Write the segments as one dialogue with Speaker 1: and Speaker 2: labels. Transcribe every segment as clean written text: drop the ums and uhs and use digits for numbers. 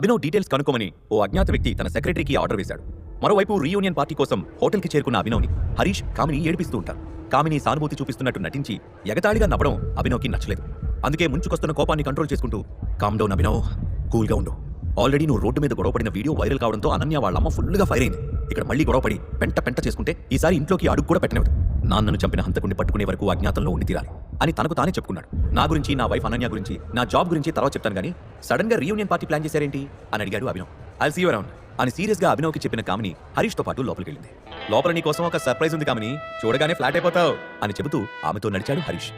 Speaker 1: Abhinav details కనుక్కోమని ఓ అజ్ఞాత వ్యక్తి తన సెక్రటరీకి ఆర్డర్ వేశాడు. మరోవైపు రీయూనియన్ పార్టీ కోసం హోటల్కి చేరుకున్న అభినవ్ని హరీష్, కామిని ఏడిపిస్తూ ఉంటారు. కామిని సానుభూతి చూపిస్తున్నట్టు నటించి ఎగతాళిగా నవ్వడం అభినవ్కి నచ్చలేదు. అందుకే ముంచుకొస్తున్న కోపాన్ని కంట్రోల్ చేసుకుంటూ, కామ్ డౌన్ అభినవ్, కూల్గా ఉండు. ఆల్రెడీ నువ్వు రోడ్డు మీద గొడవపడిన వీడియో వైరల్ కావడంతో అనన్య వాళ్ళ అమ్మ ఫుల్గా ఫైర్ అయింది. ఇక్కడ మళ్ళీ గొడవపడి పెంట చేసుకుంటే ఈసారి ఇంట్లోకి అడుగు కూడా పెట్టనివ్వదు. నాన్నను చంపిన హంతకుడిని పట్టుకునే వరకు అజ్ఞాతంలో ఉండి తీరాలి అని తనకు తానే చెప్పుకున్నాడు. నా గురించి, నా వైఫ్ అనన్య గురించి, నా జాబ్ గురించి తర్వాత చెప్తాను కానీ సడన్ గా రీయూనియన్ పార్టీ ప్లాన్ చేశారేంటి అని అడిగాడు Abhinav. I'll see you around అని సీరియస్ గా అభినవ్కి చెప్పిన కామిని హరీష్ తో పాటు లోపలికి వెళ్ళింది. లోపల నీ కోసం ఒక సర్ప్రైజ్ ఉంది కామిని, చూడగానే ఫ్లాట్ అయిపోతావు అని చెబుతూ ఆమెతో నడిచాడు Harish.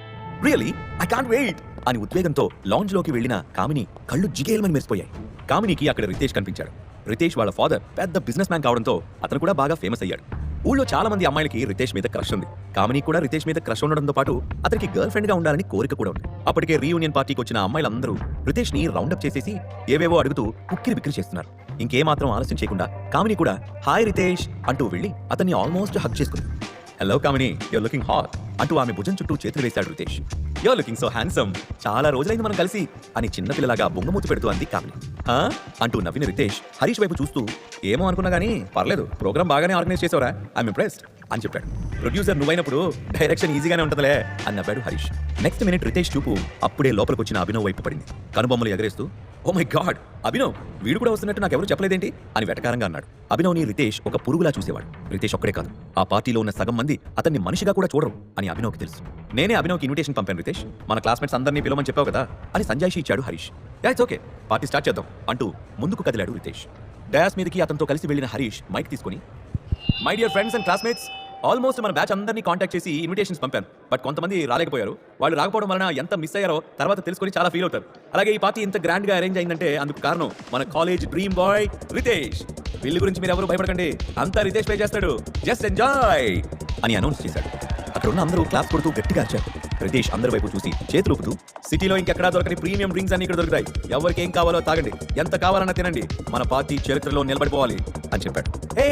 Speaker 1: Really I can't wait అని ఉద్వేగంతో లాంజ్ లోకి వెళ్లిన కామిని కళ్ళు జిగేల్మని మెరిసిపోయాయి. కామినికి అక్కడ రితేష్ కనిపించాడు. రితేష్ వాళ్ళ ఫాదర్ పెద్ద బిజినెస్ మ్యాన్ కావడంతో అతను కూడా బాగా ఫేమస్ అయ్యాడు. ఊళ్ళో చాలా మంది అమ్మాయిలకి రితేష్ మీద క్రష్ ఉంది. కామిని కూడా రితేష్ మీద క్రష్ ఉండడంతో పాటు అతనికి గర్ల్ ఫ్రెండ్ గా ఉండాలని కోరిక కూడా ఉంది. అప్పటికే రీయూనియన్ పార్టీకి వచ్చిన అమ్మాయిలందరూ రితేష్ ని రౌండప్ చేసేసి ఏవేవో అడుగుతూ ఉక్కిరి బిక్కిరి చేస్తున్నారు. ఇంకేమాత్రం ఆలస్యం చేయకుండా కామిని కూడా హాయ్ రితేష్ అంటూ వెళ్లి అతన్ని ఆల్మోస్ట్ హగ్ చేసుకుంది. Hello Kamini, you're looking hot అంటూ ఆమె భుజం చుట్టూ చేతులు వేశాడు Ritesh. You're looking so handsome, చాలా రోజులైంది మనం కలిసి అని చిన్నపిల్లలాగా బొంగమూతి పెడుతూ అంది కామిని. అంటూ నవ్విన రితేష్ హరీష్ వైపు చూస్తూ, ఏమో అనుకున్నా గానీ పర్లేదు, ప్రోగ్రామ్ బాగానే ఆర్గనైజ్ చేసావురా, ఐఎమ్ ఇంప్రెస్డ్ అని చెప్పాడు. ప్రొడ్యూసర్ నువ్వైనప్పుడు డైరెక్షన్ ఈజీగానే ఉంటుందిలే అని నవ్వాడు హరీష్. నెక్స్ట్ మినిట్ రితేష్ చూపు అప్పుడే లోపలికొచ్చిన అభినవ్ వైపు పడింది. కనుబొమ్మలు ఎగరేస్తూ, ఓ మై గాడ్ అభినవ్, వీడు కూడా వస్తున్నట్టు నాకెవరు చెప్పలేదేంటి అని వెటకారంగా అన్నాడు. అభినవ్ని రితేష్ ఒక పురుగులా చూసేవాడు. రితేష్ ఒక్కడే కాదు, ఆ పార్టీలో ఉన్న సగం మంది అతన్ని మనిషిగా కూడా చూడరు అని అభినవ్కి తెలుసు. నేనే అభినవ్కి ఇన్విటేషన్ పంపాను రితేష్, మన క్లాస్మేట్స్ అందరినీ పిలవమని చెప్పావు కదా అని సంజాయిషి ఇచ్చాడు Harish. It's okay, party start చేద్దాం అంటూ ముందుకు కదిలాడు రితేష్. డయాస్ మీదకి అతనితో కలిసి వెళ్లిన హరీష్ మైక్ తీసుకుని, my dear friends and classmates, almost మన బ్యాచ్ అందరినీ కాంటాక్ట్ చేసి ఇన్విటేషన్స్ పంపాను. బట్ కొంతమంది రాలేకపోయారు. వాళ్ళు రాకపోవడం వలన ఎంత మిస్ అయ్యారో తర్వాత తెలుసుకొని చాలా ఫీల్ అవుతారు. అలాగే ఈ పార్టీ ఇంత గ్రాండ్ గా అరేంజ్ అయిందంటే అందుకు కారణం మన కాలేజ్ డ్రీమ్ బాయ్ రితేష్. వీళ్ళ గురించి మీరు ఎవరు భయపడకండి, అంతా రితేష్ పే చేస్తాడు, జస్ట్ ఎంజాయ్ అని అనౌన్స్ చేశాడు. అక్కడ ఉన్న అందరూ క్లాస్ కొడుతూ గట్టిగా అరిచారు. రితేష్ అందరి వైపు చూసి చేతులు ఊపుతూ, సిటీలో ఇంకెక్కడా దొరకని ప్రీమియం డ్రింక్స్ అన్ని ఇక్కడ దొరుకుతాయి, ఎవరికి ఏం కావాలో తాగండి, ఎంత కావాలన్నా తినండి, మన పార్టీ చరిత్రలో నిలబడిపోవాలి అని చెప్పాడు. హే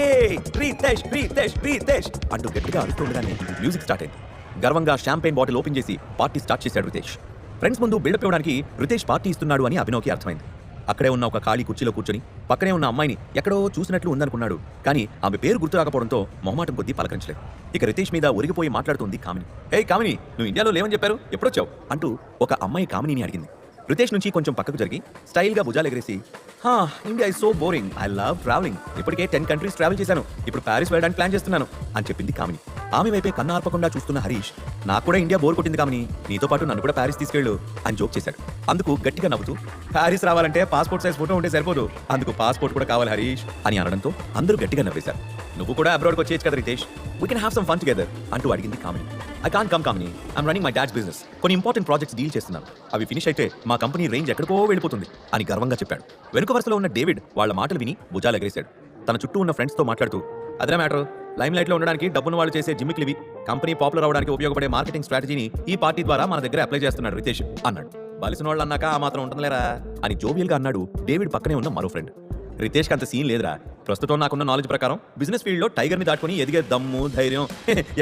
Speaker 1: రితేష్ రితేష్ రితేష్ అంటూ గట్టిగా అరుస్తుండగానే మ్యూజిక్ స్టార్ట్ అయింది. గర్వంగా షాంపెయిన్ బాటిల్ ఓపెన్ చేసి పార్టీ స్టార్ట్ చేశాడు రితేష్. ఫ్రెండ్స్ ముందు బిల్డప్ ఇవ్వడానికి రితేష్ పార్టీ ఇస్తున్నాడు అని అభినవ్కి అర్థమైంది. అక్కడే ఉన్న ఒక ఖాళీ కుర్చీలో కూర్చొని పక్కనే ఉన్న అమ్మాయిని ఎక్కడో చూసినట్లు ఉందనుకున్నాడు. కానీ ఆమె పేరు గుర్తు రాకపోవడంతో మొహమాటం కొద్దీ పలకరించలేదు. ఇక రితేష్ మీద ఒరిగిపోయి మాట్లాడుతుంది కామిని. హే కామిని, నువ్వు ఇండియాలో లేవని చెప్పారు, ఎప్పుడొచ్చావు అంటూ ఒక అమ్మాయి కామినిని అడిగింది. రితేష్ నుంచి కొంచెం పక్కకు జరిగి స్టైల్గా భుజాలు ఎగరేసి, India is so boring, I love travelling, ఇప్పటికే 10 కంట్రీస్ ట్రావెల్ చేశాను, ఇప్పుడు ప్యారిస్ వెళ్ళడానికి ప్లాన్ చేస్తున్నాను అని చెప్పింది కామిని. ఆమె వైపే కన్నార్పకుండా చూస్తున్న హరీష్, నాకు కూడా ఇండియా బోర్ కొట్టింది కామిని, నీతో పాటు నన్ను కూడా ప్యారిస్ తీసుకెళ్ళు అని జోక్ చేశాడు. అందుకు గట్టిగా నవ్వుతూ, ప్యారిస్ రావాలంటే పాస్పోర్ట్ సైజ్ ఫోటో ఉంటే సరిపోదు, అందుకు పాస్పోర్ట్ కూడా కావాలి హరీష్ అని అనడంతో అందరూ గట్టిగా నవ్వేశారు. నువ్వు కూడా అబ్రాడ్కి వచ్చేయచ్చు కదా Ritesh, we can have some fun together అంటూ అడిగింది Kamini. I can't come Kamini, I'm running my dad's business, కొన్ని ఇంపార్టెంట్ ప్రాజెక్ట్స్ డీల్ చేస్తున్నాను, అవి ఫినిష్ అయితే మా కంపెనీ రేంజ్ ఎక్కడికో వెళ్ళిపోతుంది అని గర్వంగా చెప్పాడు. వెనుక వరుసలో ఉన్న డేవిడ్ వాళ్ళ మాటలు విని భుజాలు ఎగరేశాడు. తన చుట్టూ ఉన్న ఫ్రెండ్స్తో మాట్లాడుతూ, అదే మ్యాటర్, లైమ్ లైట్ లో ఉండడానికి డబ్బును వాళ్ళు చేసే జిమ్మిక్లు ఇవి, కంపెనీ పాపులర్ అవడానికి ఉపయోగపడే మార్కెటింగ్ స్ట్రాటజీని ఈ పార్టీ ద్వారా మన దగ్గర అప్లై చేస్తున్నాడు రితేష్ అన్నాడు. బలిసిన వాళ్ళు అన్నాక ఆ మాత్రం ఉంటుందిలేరా అని జోవియల్ గా అన్నాడు డేవిడ్ పక్కనే ఉన్న మరో ఫ్రెండ్. రితేష్కి అంత సీన్ లేదురా, ప్రస్తుతం నాకున్న నాలెడ్జ్ ప్రకారం బిజినెస్ ఫీల్డ్లో టైగర్ని దాటుకుని ఎదిగే దమ్ము ధైర్యం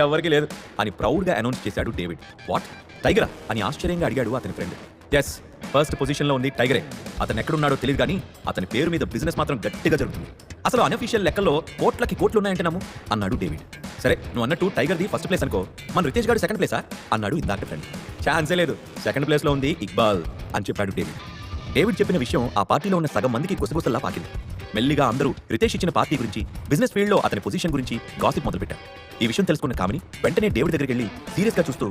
Speaker 1: ఎవరికి లేదు అని ప్రౌడ్గా అనౌన్స్ చేశాడు డేవిడ్. వాట్, టైగరా అని ఆశ్చర్యంగా అడిగాడు అతని ఫ్రెండ్. ఎస్, ఫస్ట్ పొజిషన్లో ఉంది టైగరే. అతను ఎక్కడున్నాడో తెలియదు కానీ అతని పేరు మీద బిజినెస్ మాత్రం గట్టిగా జరుగుతుంది. అసలు అనఫీషియల్ లెక్కల్లో కోట్లకి కోట్లు ఉన్నాయంటే నమ్ము అన్నాడు డేవిడ్. సరే, నువ్వు అన్నట్టు టైగర్ది ఫస్ట్ ప్లేస్ అనుకో, మన రితేష్ గారు సెకండ్ ప్లేసా అన్నాడు ఇందాక ఫ్రెండ్. ఛాన్సే లేదు, సెకండ్ ప్లేస్లో ఉంది ఇక్బాల్ అని చెప్పాడు డేవిడ్. డేవిడ్ చెప్పిన విషయం ఆ పార్టీలో ఉన్న సగం మందికి గుసగుసల్లా పాకింది. మెల్లిగా అందరూ రితేష్ ఇచ్చిన పార్టీ గురించి, బిజినెస్ ఫీల్డ్లో అతని పొజిషన్ గురించి గాసిప్ మొదలుపెట్టారు. ఈ విషయం తెలుసుకున్న కామిని వెంటనే డేవిడ్ దగ్గరికి వెళ్ళి సీరియస్గా చూస్తూ,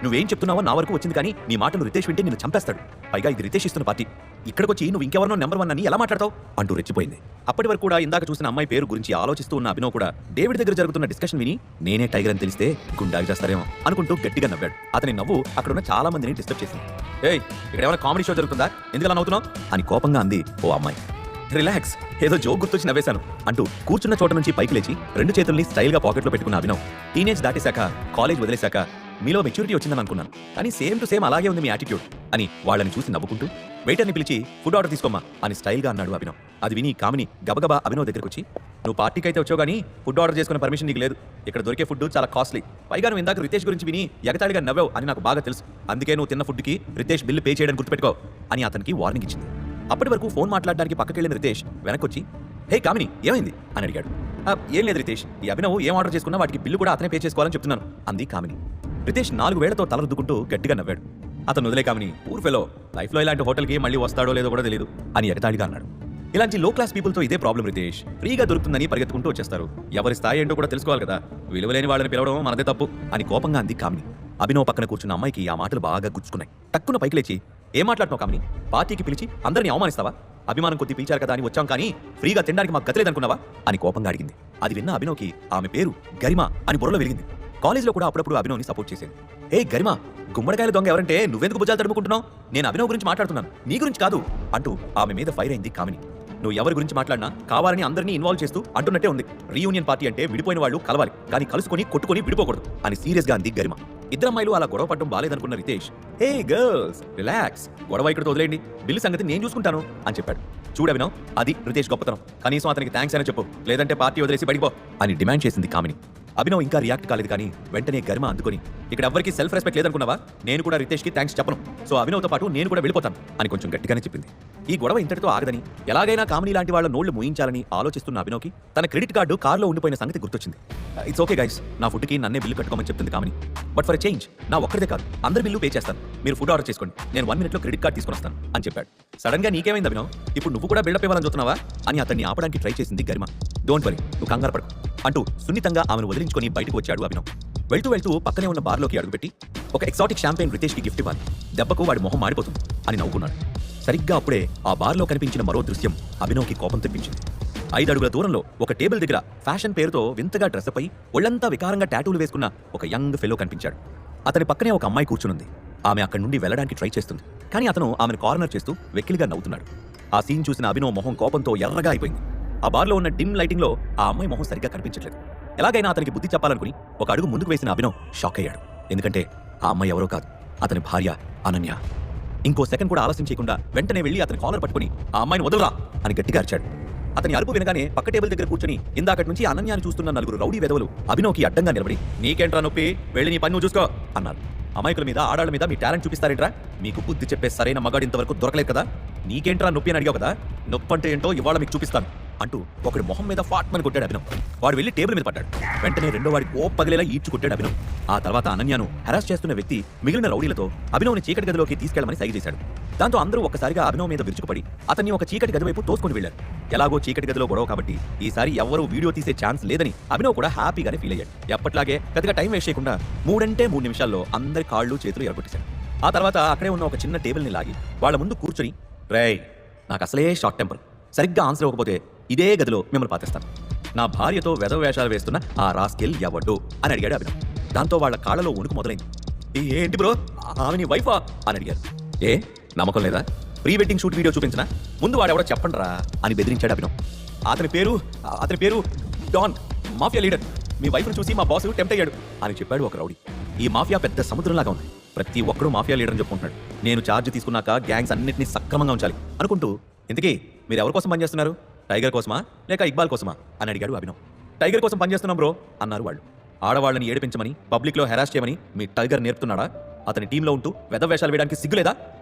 Speaker 1: నువ్వేం చెప్తున్నావో నా వరకు వచ్చింది కానీ నీ మాటలు రితేష్ వింటే నిన్ను చంపేస్తాడు, పైగా ఇది రితేష్ ఇస్తున్న పార్టీ, ఇక్కడికొచ్చి నువ్వు ఇంకెవరినో నెంబర్ 1 అని ఎలా మాట్లాడతావు అంటూ రెచ్చిపోయింది. అప్పటి వరకు కూడా ఇందాక చూసిన అమ్మాయి పేరు గురించి ఆలోచిస్తూ ఉన్న అభినవ్ కూడా డేవిడ్ దగ్గర జరుగుతున్న డిస్కషన్ విని నేనే టైగర్ అని తెలిస్తే గుండాకి చేస్తారేమో అనుకుంటూ గట్టిగా నవ్వాడు. అతని నవ్వు అక్కడున్న చాలా మందిని డిస్టర్బ్ చేసింది. ఏయ్, ఇక్కడ ఏమైనా కామెడీ షో జరుగుతుందా, ఎందుకు అలా నవ్వుతున్నావు అని కోపంగా అంది ఓ అమ్మాయి. రిలాక్స్, ఏదో జోక్ గుర్తొచ్చి నవ్వేశాను అంటూ కూర్చున్న చోట నుంచి పైకి లేచి 2 చేతుల్ని స్టైల్గా పాకెట్లో పెట్టుకున్న అభినవ్, టీనేజ్ దాటేశాక, కాలేజ్ వదిలేశాక మీలో మెచ్యూరిటీ వచ్చిందని అనుకున్నాను, కానీ సేమ్ టు సేమ్ అలాగే ఉంది మీ యాటిట్యూడ్ అని వాళ్ళని చూసి నవ్వుకుంటూ వెయిటర్ని పిలిచి ఫుడ్ ఆర్డర్ తీసుకోమా అని స్టైల్గా అన్నాడు అభినవ్. అది విని కామిని గబగబా అభినవ్ దగ్గరకు వచ్చి, నువ్వు పార్టీకి అయితే వచ్చావు కానీ ఫుడ్ ఆర్డర్ చేసుకునే పర్మిషన్ నీకు లేదు, ఇక్కడ దొరికే ఫుడ్ చాలా కాస్ట్లీ, పైగా నువ్వు ఇందాక రితేష్ గురించి విని ఎగతాళిగా నవ్వావు అని నాకు బాగా తెలుసు, అందుకే నువ్వు తిన్న ఫుడ్కి రితేష్ బిల్లు పే చేయడానికి గుర్తుపెట్టుకో అని అతనికి వార్నింగ్ ఇచ్చింది. అప్పటి వరకు ఫోన్ మాట్లాడడానికి పక్కకెళ్ళిన రితేష్ వెనక్కొచ్చి హే కామిని ఏమైంది అని అడిగాడు. ఏం లేదు రితేష్, ఈ అభినవ్ ఏం ఆర్డర్ చేసుకున్నా వాటికి బిల్లు కూడా అతనే పే చేసుకోవాలని చెప్తున్నాను అంది కామిని. రితేష్ 4 వేళ్లతో తలరుద్దుకుంటూ గట్టిగా నవ్వాడు. అతను వదిలే కామిని, పూర్ ఫెలో, లైఫ్లో ఇలాంటి హోటల్కి మళ్ళీ వస్తాడో లేదో కూడా తెలియదు అని ఎగతాళిగా అన్నాడు. ఇలాంటి లో క్లాస్ పీపుల్తో ఇదే ప్రాబ్లం రితేష్. ఫ్రీగా దొరుకుతుందని పరిగెత్తుకుంటూ వచ్చేస్తారు. ఎవరి స్థాయి ఏంటో కూడా తెలుసుకోవాలి కదా, విలువలేని వాళ్ళని పిలవడం మనదే తప్పు అని కోపంగా అంది కామిని. అభినవ్ పక్కన కూర్చున్న అమ్మాయికి ఆ మాటలు బాగా గుచ్చుకున్నాయి. టక్కున పైకి లేచి, ఏం మాట్లాడుతున్నావు కామిని? పార్టీకి పిలిచి అందరినీ అవమానిస్తావా? అభిమానం కొద్ది పిలిచారు కదా అని వచ్చాం కానీ ఫ్రీగా తినడానికి మాకు గతలేదనుకున్నావా అని కోపంగా అడిగింది. అది విన్న అభినవ్కి ఆమె పేరు గరిమ అని బుర్రలో వెలిగింది. కాలేజ్లో కూడా అప్పుడప్పుడు అభినవ్ని సపోర్ట్ చేసేది. ఏ గరిమ, గుమ్మడికాయల దొంగ ఎవరంటే నువ్వెందుకు భుజాలు తడుముకుంటున్నావు? నేను అభినవ్ గురించి మాట్లాడుతున్నాను, నీ గురించి కాదు అంటూ ఆమె మీద ఫైర్ అయింది కామిని. నువ్వు ఎవరి గురించి మాట్లాడినా కావాలని అందరినీ ఇన్వాల్వ్ చేస్తూ అంటున్నట్టే ఉంది. రీయూనియన్ పార్టీ అంటే విడిపోయిన వాళ్ళు కలవాలి, కానీ కలుసుకొని కొట్టుకొని విడిపోకూడదు అని సీరియస్గా అంది గరిమ. ఇద్దరు అమ్మాయిలు అలా గొడవ పడడం బాలేదనుకున్న రితేష్, హే గర్ల్స్ రిలాక్స్, గొడవ ఇక్కడితో వదిలేయండి, బిల్లు సంగతి నేను చూసుకుంటాను అని చెప్పాడు. చూడు అభినవ్, అది రితేష్ గొప్పతనం, కనీసం అతనికి థ్యాంక్స్ అని చెప్పు, లేదంటే పార్టీ వదిలేసి బడిపో అని డిమాండ్ చేసింది కామిని. అభినవ్ ఇంకా రియాక్ట్ కాలేదు కానీ వెంటనే గరిమ అందుకొని, ఇక్కడ ఎవరికి సెల్ఫ్ రెస్పెక్ట్ లేదనుకున్నావా? నేను కూడా రితేష్కి థ్యాంక్స్ చెప్పను, సో అభినవ్తో పాటు నేను కూడా వెళ్ళిపోతాను అని కొంచెం గట్టిగానే చెప్పింది. ఈ గొడవ ఇంతటితో ఆగదని, ఎలాగైనా కామిని లాంటి వాళ్ళ నోళ్లు మూయించాలని ఆలోచిస్తున్న అభినవ్కి తన క్రెడిట్ కార్డు కార్లో ఉండిపోయిన సంగతి గుర్తొచ్చింది. ఇట్స్ ఓకే గైస్, నా ఫుడ్కి నన్నే బిల్లు కట్టుకోమని చెప్తుంది కామిని. బట్ ఫర్ చేంజ్ నా ఒక్కరిదే కాదు, అందరి బిల్లు పే చేస్తాను, మీరు ఫుడ్ ఆర్డర్ చేసుకోండి, నేను 1 minute క్రెడిట్ కార్డ్ తీసుకొని వస్తాను అని చెప్పాడు. సడన్ గా నీకేమైంది అభినవ్, ఇప్పుడు నువ్వు కూడా బిల్డప్ ఇవ్వాలని చూస్తున్నావా అని అతన్ని ఆపడానికి ట్రై చేసింది గరిమ. డోంట్ వరీ, నువ్వు కంగారు పడకు అంటూ సున్నితంగా ఆమెను వదిలించుకొని బయటకు వచ్చాడు అభినవ్. వెళ్తూ వెళ్తూ పక్కనే ఉన్న బార్లోకి అడుగుపెట్టి ఒక ఎక్సాటిక్ షాంపెయిన్ రితేష్కి గిఫ్ట్ ఇవ్వాలి, దెబ్బకు వాడి మొహం మాడిపోతుంది అని నవ్వుకున్నాడు. సరిగ్గా అప్పుడే ఆ బార్లో కనిపించిన మరో దృశ్యం అభినవ్కి కోపం తెప్పించింది. 5 అడుగుల దూరంలో ఒక టేబుల్ దగ్గర ఫ్యాషన్ పేరుతో వింతగా డ్రెస్అప్ అయి ఒళ్లంతా వికారంగా టాటూలు వేసుకున్న ఒక యంగ్ ఫెలో కనిపించాడు. అతని పక్కనే ఒక అమ్మాయి కూర్చునుంది. ఆమె అక్కడి నుండి వెళ్ళడానికి ట్రై చేస్తుంది, కానీ అతను ఆమెను కార్నర్ చేస్తూ వెక్కిలిగా నవ్వుతున్నాడు. ఆ సీన్ చూసిన అభినవ్ మొహం కోపంతో ఎర్రగా అయిపోయింది. ఆ బార్లో ఉన్న డిమ్ లైటింగ్ లో ఆ అమ్మాయి మొహం సరిగ్గా కనిపించట్లేదు. ఎలాగైనా అతనికి బుద్ధి చెప్పాలనుకుని ఒక అడుగు ముందుకు వేసిన అభినవ్ షాక్ అయ్యాడు. ఎందుకంటే ఆ అమ్మాయి ఎవరో కాదు, అతని భార్య అనన్య. ఇంకో సెకండ్ కూడా ఆలస్యం చేయకుండా వెంటనే వెళ్లి అతని కాలర్ పట్టుకుని ఆ అమ్మాయిని వదలరా అని గట్టిగా అరిచాడు. అతని అరుపు వినగానే పక్క టేబుల్ దగ్గర కూర్చొని ఇందాకటి నుంచి అనన్యాన్ని చూస్తున్న 4 రౌడీ వెధవలు అభినవ్కి అడ్డంగా నిలబడి, నీకేంట్రా నొప్పి, వెళ్ళి నీ పని నువ్వు చూసుకో అన్నారు. అమాయకుల మీద ఆడాళ్ళ మీద మీ టాలెంట్ చూపిస్తారేంట్రా? మీకు బుద్ధి చెప్పే సరైన మగాడు ఇంతవరకు దొరకలేదు కదా, నీకేంట్రా నొప్పి అని అడిగావు కదా, నొప్పి అంటే ఏంటో ఇవాళ మీకు చూపిస్తాను అంటూ ఒకటి మొహం మీద ఫాట్మని కొట్టాడు అభినవ్. వాడు వెళ్లి టేబుల్ మీద పడ్డాడు. వెంటనే రెండో వాడికి ఓ పగిలేలా ఈడ్చు కొట్టాడు అభినవ్. ఆ తర్వాత అనన్యను హెరాస్ చేస్తున్న వ్యక్తి మిగిలిన రౌడీలతో అభినవ్ని చీకటి గదిలోకి తీసుకెళ్లమని సైగ చేశాడు. దాంతో అందరూ ఒక్కసారిగా అభినవ్ మీద విరుచుకుపడి అతన్ని ఒక చీకటి గది వైపు తోసుకొని వెళ్లారు. ఎలాగో చీకటి గదిలో గొడవ కాబట్టి ఈసారి ఎవరూ వీడియో తీసే ఛాన్స్ లేదని అభినవ్ కూడా హ్యాపీగానే ఫీల్ అయ్యాడు. ఎప్పట్లాగే పెద్దగా టైం వేస్ట్ చేయకుండా 3 నిమిషాల్లో అందరి కాళ్ళు చేతులు ఎరగొట్టేశాడు. ఆ తర్వాత అక్కడే ఉన్న ఒక చిన్న టేబుల్ని లాగి వాళ్ళ ముందు కూర్చొని, రేయ్ నాకు అసలే షార్ట్ టెంపర్, సరిగ్గా ఆన్సర్ ఇవ్వకపోతే ఇదే గదిలో మిమ్మల్ని పాతిస్తాను. నా భార్యతో వెధవ వేషాలు వేస్తున్న ఆ రాస్కెల్ ఎవడు అని అడిగాడు అభినవ్. దాంతో వాళ్ళ కాళ్ళలో వణుకు మొదలైంది. ఏంటి బ్రో, ఆమె నీ వైఫా అని అడిగారు. ఏ నమ్మకం లేదా? ప్రీ వెడ్డింగ్ షూట్ వీడియో చూపించినా ముందు వాడెవడో చెప్పండిరా అని బెదిరించాడు అభినవ్. అతని పేరు డాన్, మాఫియా లీడర్. మీ వైఫ్ను చూసి మా బాసు టెంప్ట్ అయ్యాడు అని చెప్పాడు ఒక రౌడీ. ఈ మాఫియా పెద్ద సముద్రంలాగా ఉంది, ప్రతి ఒక్కరూ మాఫియా లీడర్ అని చెప్పుకుంటున్నాడు. నేను ఛార్జ్ తీసుకున్నాక గ్యాంగ్స్ అన్నింటినీ సక్రమంగా ఉంచాలి అనుకుంటూ, ఇంతకీ మీరు ఎవరి కోసం పనిచేస్తున్నారు, టైగర్ కోసమా లేక ఇక్బాల్ కోసమా అని అడిగాడు అభినవ్. టైగర్ కోసం పనిచేస్తున్నాం బ్రో అన్నారు వాళ్ళు. ఆడవాళ్ళని ఏడిపించమని, పబ్లిక్లో హెరాస్ చేయమని మీ టైగర్ నేర్పుతున్నాడా? అతని టీంలో ఉంటూ వెధవ వేషాలు వేయడానికి సిగ్గులేదా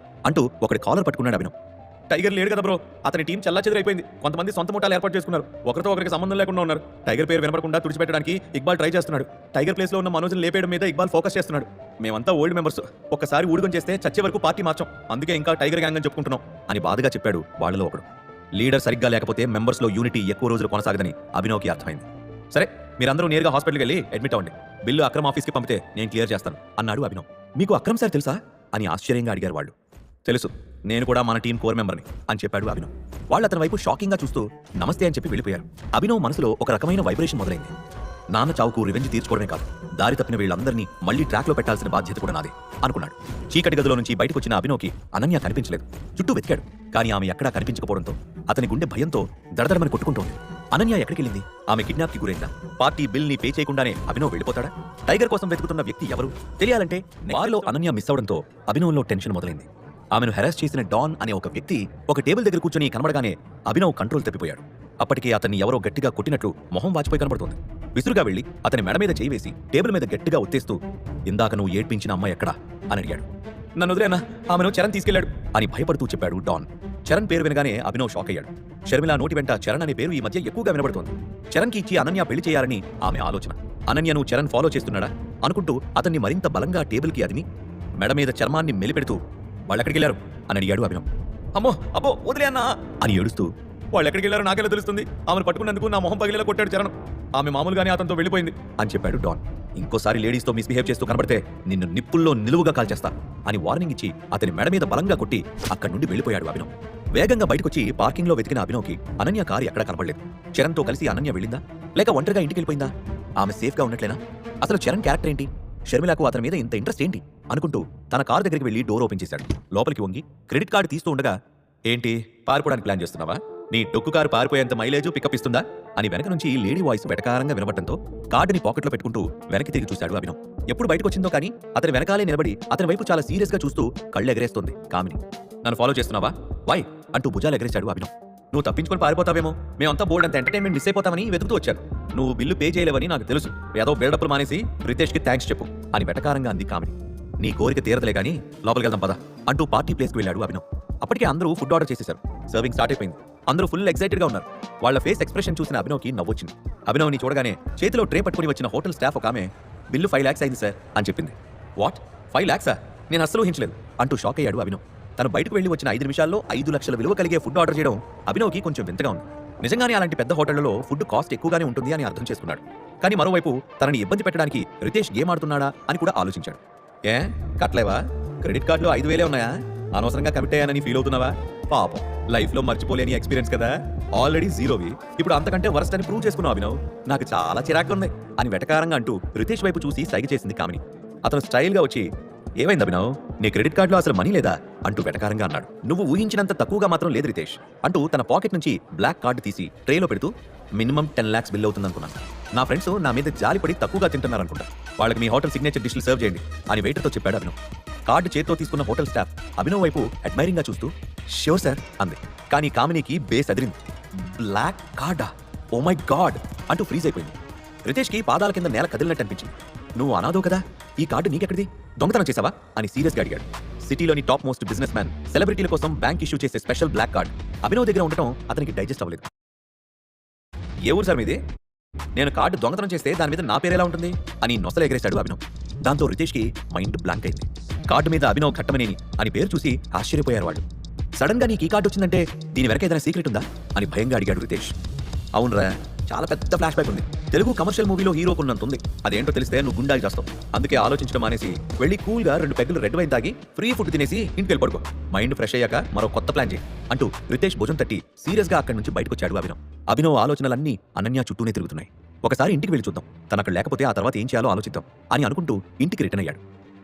Speaker 1: అంటూ ఒకటి కాలర్ పట్టుకున్నాడు అభినవ్. టైగర్ లేడు కదా బ్రో, అతని టీం చెల్లాచెదురైపోయింది. కొంతమంది సొంత ముఠాలు ఏర్పాటు చేసుకున్నారు, ఒకరితో ఒకరికి సంబంధం లేకుండా ఉన్నారు. టైగర్ పేరు వినపడకుండా తుడిచిపెట్టడానికి ఇక్బాల్ ట్రై చేస్తున్నాడు. టైగర్ ప్లేస్ లో ఉన్న మనోజ్ని లేపేయడం మీద ఇక్బాల్ ఫోకస్ చేస్తున్నాడు. మేమంతా ఓల్డ్ మెంబర్స్, ఒక్కసారి ఊడుగం చేస్తే చచ్చే వరకు పార్టీ మార్చాం, అందుకే ఇంకా టైగర్ గ్యాంగ్ అని చెప్పుకుంటున్నాం అని బాధగా చెప్పాడు వాళ్ళలో ఒకడు. లీడర్ సరిగ్గా లేకపోతే మెంబర్స్ లో యూనిటీ ఎక్కువ రోజులు కొనసాగదని అభినవ్కి అర్థమైంది. సరే మీరందరూ నేరుగా హాస్పిటల్కి వెళ్ళి అడ్మిట్ అవ్వండి, బిల్లు అక్రమ్ ఆఫీస్కి పంపితే నేను క్లియర్ చేస్తాను అన్నాడు అభినవ్. మీకు అక్రమ్ సార్ తెలుసా అని ఆశ్చర్యంగా అడిగారు వాళ్ళు. తెలుసు, నేను కూడా మన టీం కోర్ మెంబర్ని అని చెప్పాడు అభినవ్. వాళ్ళు అతని వైపు షాకింగ్ గా చూస్తూ నమస్తే అని చెప్పి వెళ్ళిపోయారు. అభినవ్ మనసులో ఒక రకమైన వైబ్రేషన్ మొదలైంది. నాన్న చావుకు రివెంజ్ తీర్చుకోవడమే కాదు, దారి తప్పిన వీళ్ళందరినీ మళ్లీ ట్రాక్ లో పెట్టాల్సిన బాధ్యత కూడా నాదే అనుకున్నాడు. చీకటి గదిలో నుంచి బయటకు వచ్చిన అభినవ్కి అనన్య కనిపించలేదు. చుట్టూ వెతికాడు, కానీ ఆమె ఎక్కడా కనిపించకపోవడంతో అతని గుండె భయంతో దడదడమని కొట్టుకుంటోంది. అనన్య ఎక్కడికి వెళ్ళింది? ఆమె కిడ్నాప్ కి గురైందా? పార్టీ బిల్ ని పే చేయకుండానే అభినవ్ వెళ్ళిపోతాడా? టైగర్ కోసం వెతుకుతున్న వ్యక్తి ఎవరు తెలియాలంటే బార్లో అనన్య మిస్ అవడంతో అభినవ్లో టెన్షన్ మొదలైంది. ఆమెను హెరాస్ చేసిన డాన్ అనే ఒక వ్యక్తి ఒక టేబుల్ దగ్గర కూర్చొని కనబడగానే అభినవ్ కంట్రోల్ తప్పిపోయాడు. అప్పటికే అతన్ని ఎవరో గట్టిగా కొట్టినట్లు మొహం వాచిపోయి కనబడుతోంది. విసురుగా వెళ్లి అతని మెడ మీద చేయి వేసి టేబుల్ మీద గట్టిగా ఒత్తేస్తూ, ఇందాక నువ్వు ఏడ్పించిన అమ్మాయి ఎక్కడా అని అడిగాడు. నన్ను వదిలేనా, ఆమెను చరణ్ తీసుకెళ్లాడు అని భయపడుతూ చెప్పాడు డాన్. చరణ్ పేరు వినగానే అభినవ్ షాక్ అయ్యాడు. షర్మిల నోటి వెంట చరణ్ అనే పేరు ఈ మధ్య ఎక్కువగా వినబడుతోంది. చరణ్కి ఇచ్చి అనన్య పెళ్లి చేయాలని ఆమె ఆలోచన. అనన్యను చరణ్ ఫాలో చేస్తున్నాడా అనుకుంటూ అతన్ని మరింత బలంగా టేబుల్కి అదిమి మెడ మీద చర్మాన్ని మెలిపెడుతూ వాళ్ళెక్కడికి వెళ్ళారు అని అడిగాడు అభినవ్. అమ్మో అబ్బో వదిలే అన్నా అని ఏడుస్తూ వాళ్ళు ఎక్కడికి వెళ్ళారో నాకెలా తెలుస్తుంది, ఆమెను పట్టుకున్నందుకు నా మొహం పగిలేలా కొట్టాడు చరణ్, ఆమె మామూలుగానే అతనితో వెళ్ళిపోయింది అని చెప్పాడు డాన్. ఇంకోసారి లేడీస్తో మిస్బిహేవ్ చేస్తూ కనబడితే నిన్ను నిప్పుల్లో నిలువుగా కాల్చేస్తా అని వార్నింగ్ ఇచ్చి అతని మెడ మీద బలంగా కొట్టి అక్కడి నుండి వెళ్ళిపోయాడు అభినవ్. వేగంగా బయటకొచ్చి పార్కింగ్లో వెతికిన అభినవ్కి అనన్య కారు ఎక్కడా కనపడలేదు. చరణ్తో కలిసి అనన్య వెళ్ళిందా లేక ఒంటరిగా ఇంటికి వెళ్ళిపోయిందా? ఆమె సేఫ్గా ఉన్నట్లేనా? అసలు చరణ్ క్యారెక్టర్ ఏంటి? షర్మిలకు అతని మీద ఇంత ఇంట్రెస్ట్ ఏంటి అనుకుంటూ తన కారు దగ్గరికి వెళ్ళి డోర్ ఓపెన్ చేశాడు. లోపలికి వంగి క్రెడిట్ కార్డు తీస్తూ ఉండగా, ఏంటి పారిపోవడానికి ప్లాన్ చేస్తున్నావా? నీ డొక్కు కారు పారిపోయేంత మైలేజ్ పికప్ ఇస్తుందా అని వెనక నుంచి లేడీ వాయిస్ వెటకారంగా వినబడటంతో కార్డుని పాకెట్లో పెట్టుకుంటూ వెనక్కి తిరిగి చూశాడు అభినవ్. ఎప్పుడు బయటకు వచ్చిందో కానీ అతని వెనకాలే నిలబడి అతని వైపు చాలా సీరియస్ గా చూస్తూ కళ్ళు ఎగరేస్తోంది కామిని. నన్ను ఫాలో చేస్తున్నావా వై అంటూ భుజాలు ఎగరేశాడు అభినవ్. నువ్వు తప్పించుకొని పారిపోతావేమో, మేమంతా బోర్డు అంత ఎంటర్టైన్మెంట్ మిస్ అయిపోతామని వెతుకుతూ వచ్చాడు. నువ్వు బిల్లు పే చేయలేవని నాకు తెలుసు, ఏదో బిల్డప్లు మానేసి రితేష్కి థ్యాంక్స్ చెప్పు అని వెటకారంగా అంది కామిని. నీ కోరిక తీరదలే కానీ లోపలికి వెళ్దాం పద అంటూ పార్టీ ప్లేస్కి వెళ్ళాడు అభినవ్. అప్పటికే అందరూ ఫుడ్ ఆర్డర్ చేసేశారు. సర్వింగ్ స్టార్ట్ అయిపోయింది. అందరూ ఫుల్ ఎక్సైటెడ్ గా ఉన్నారు. వాళ్ళ ఫేస్ ఎక్స్ప్రెషన్ చూసిన అభినవ్కి నవ్వొచ్చింది. అభినవ్ని చూడగానే చేతిలో ట్రే పట్టుకుని వచ్చిన హోటల్ స్టాఫ్ ఒక ఆమె బిల్లు 5 lakhs అయింది సార్ అని చెప్పింది. What 5 lakhs? నేను అస్సలు ఊహించలేదు అంటూ షాక్ అయ్యాడు అభినవ్. తను బయటకు వెళ్ళి వచ్చిన 5 నిమిషాల్లో 5 లక్షల విలువ కలిగే ఫుడ్ ఆర్డర్ చేయడం అభినవ్కి కొంచెం వింతగా ఉంది. నిజంగానే అలాంటి పెద్ద హోటళ్లలో ఫుడ్ కాస్ట్ ఎక్కువగానే ఉంటుంది అని అర్థం చేసుకున్నాడు. కానీ మరోవైపు తనని ఇబ్బంది పెట్టడానికి రితేష్ గేమ్ ఆడుతున్నాడా అని కూడా ఆలోచించాడు. ఏ కట్లేవా? క్రెడిట్ కార్డులో 5,000 ఉన్నాయా? అనవసరంగా కమిట్ అయ్యానని ఫీల్ అవుతున్నావా? పాపం లైఫ్ లో మర్చిపోలేని ఎక్స్పీరియన్స్ కదా, ఆల్రెడీ జీరోవి, ఇప్పుడు అంతకంటే వరస్ట్ అని ప్రూవ్ చేసుకున్నావు అభినవ్. నాకు చాలా చిరాకు ఉంది అని వెటకారంగా అంటూ రితేష్ వైపు చూసి సైగ చేసింది కామిని. అతను స్టైల్ గా వచ్చి, ఏమైంది అభినవ్, నీ క్రెడిట్ కార్డులో అసలు మనీ లేదా అంటూ వెటకారంగా అన్నాడు. నువ్వు ఊహించినంత తక్కువగా మాత్రం లేదు రితేష్ అంటూ తన పాకెట్ నుంచి బ్లాక్ కార్డు తీసి ట్రేలో పెడుతూ, మినిమం 10 lakhs బిల్ అవుతుంది అనుకున్నాను. నా ఫ్రెండ్స్ నా మీద జాలిపడి తక్కువగా తింటున్నారనుకుంటా, వాళ్ళకి మీ హోటల్ సిగ్నేచర్ డిష్లు సర్వ్ చేయండి అని వెయిటర్తో చెప్పాడు అభినవ్. కార్డు చేత్తో తీసుకున్న హోటల్ స్టాఫ్ అభినవ్ వైపు అడ్మైరింగ్ గా చూస్తూ ష్యూర్ సార్ అంది. కానీ కామినీకి base Adirindi. Black కార్డా? Oh my God అంటూ ఫ్రీజ్ అయిపోయింది. రితేష్కి పాదాల కింద నేల కదిలినట్టు అనిపించింది. నువ్వు అనాదో కదా, ఈ కార్డు నీకెక్కడిది, దొంగతనం చేసావా అని సీరియస్గా అడిగాడు. సిటీలోని టాప్ మోస్ట్ బిజినెస్ మ్యాన్ సెలబ్రిటీల కోసం బ్యాంక్ ఇష్యూ చేసే స్పెషల్ బ్లాక్ కార్డ్ అభినవ్ దగ్గర ఉండటం అతనికి డైజెస్ట్ అవ్వలేదు. ఏ ఊరు సార్ మీది? నేను కార్డు దొంగతనం చేస్తే దాని మీద నా పేరేలా ఉంటుంది అని నొసలు ఎగరేశాడు అభినవ్. దాంతో రితేష్కి మైండ్ బ్లాంక్ అయింది. కార్డు మీద అభినవ్ కట్టమనేని అని పేరు చూసి ఆశ్చర్యపోయారు వాళ్ళు. సడన్ గా నీకు ఈ కార్డు వచ్చిందంటే దీని వెనక ఏదైనా సీక్రెట్ ఉందా అని భయంగా అడిగాడు రితేష్. అవునరా, చాలా పెద్ద ఫ్లాష్ బ్యాక్ ఉంది. తెలుగు కమర్షియల్ మూవీలో హీరోకు ఉన్నంత ఉంది. అదేంటో తెలిస్తే నువ్వు గుండాకి చేస్తావు. అందుకే ఆలోచించడం మానేసి వెళ్ళి కూల్గా 2 పెగ్గులు రెడ్ వైన్ తాగి ఫ్రీ ఫుడ్ తినేసి ఇంటికి వెళ్ళి పడుకో. మైండ్ ఫ్రెష్ అయ్యాక మరో కొత్త ప్లాన్ చేయి అంటూ రితేష్ భుజం తట్టి సీరియస్ గా అక్కడి నుంచి బయటకు వచ్చాడు అభినవ్. అభినవ్ ఆలోచనలన్నీ అనన్య చుట్టూనే తిరుగుతున్నాయి. ఒకసారి ఇంటికి వెళ్ళి చూద్దాం, తన అక్కడ లేకపోతే ఆ తర్వాత ఏం చేయాలో ఆలోచిద్దాం అని అనుకుంటూ ఇంటికి రిటర్న్ అయ్యాడు.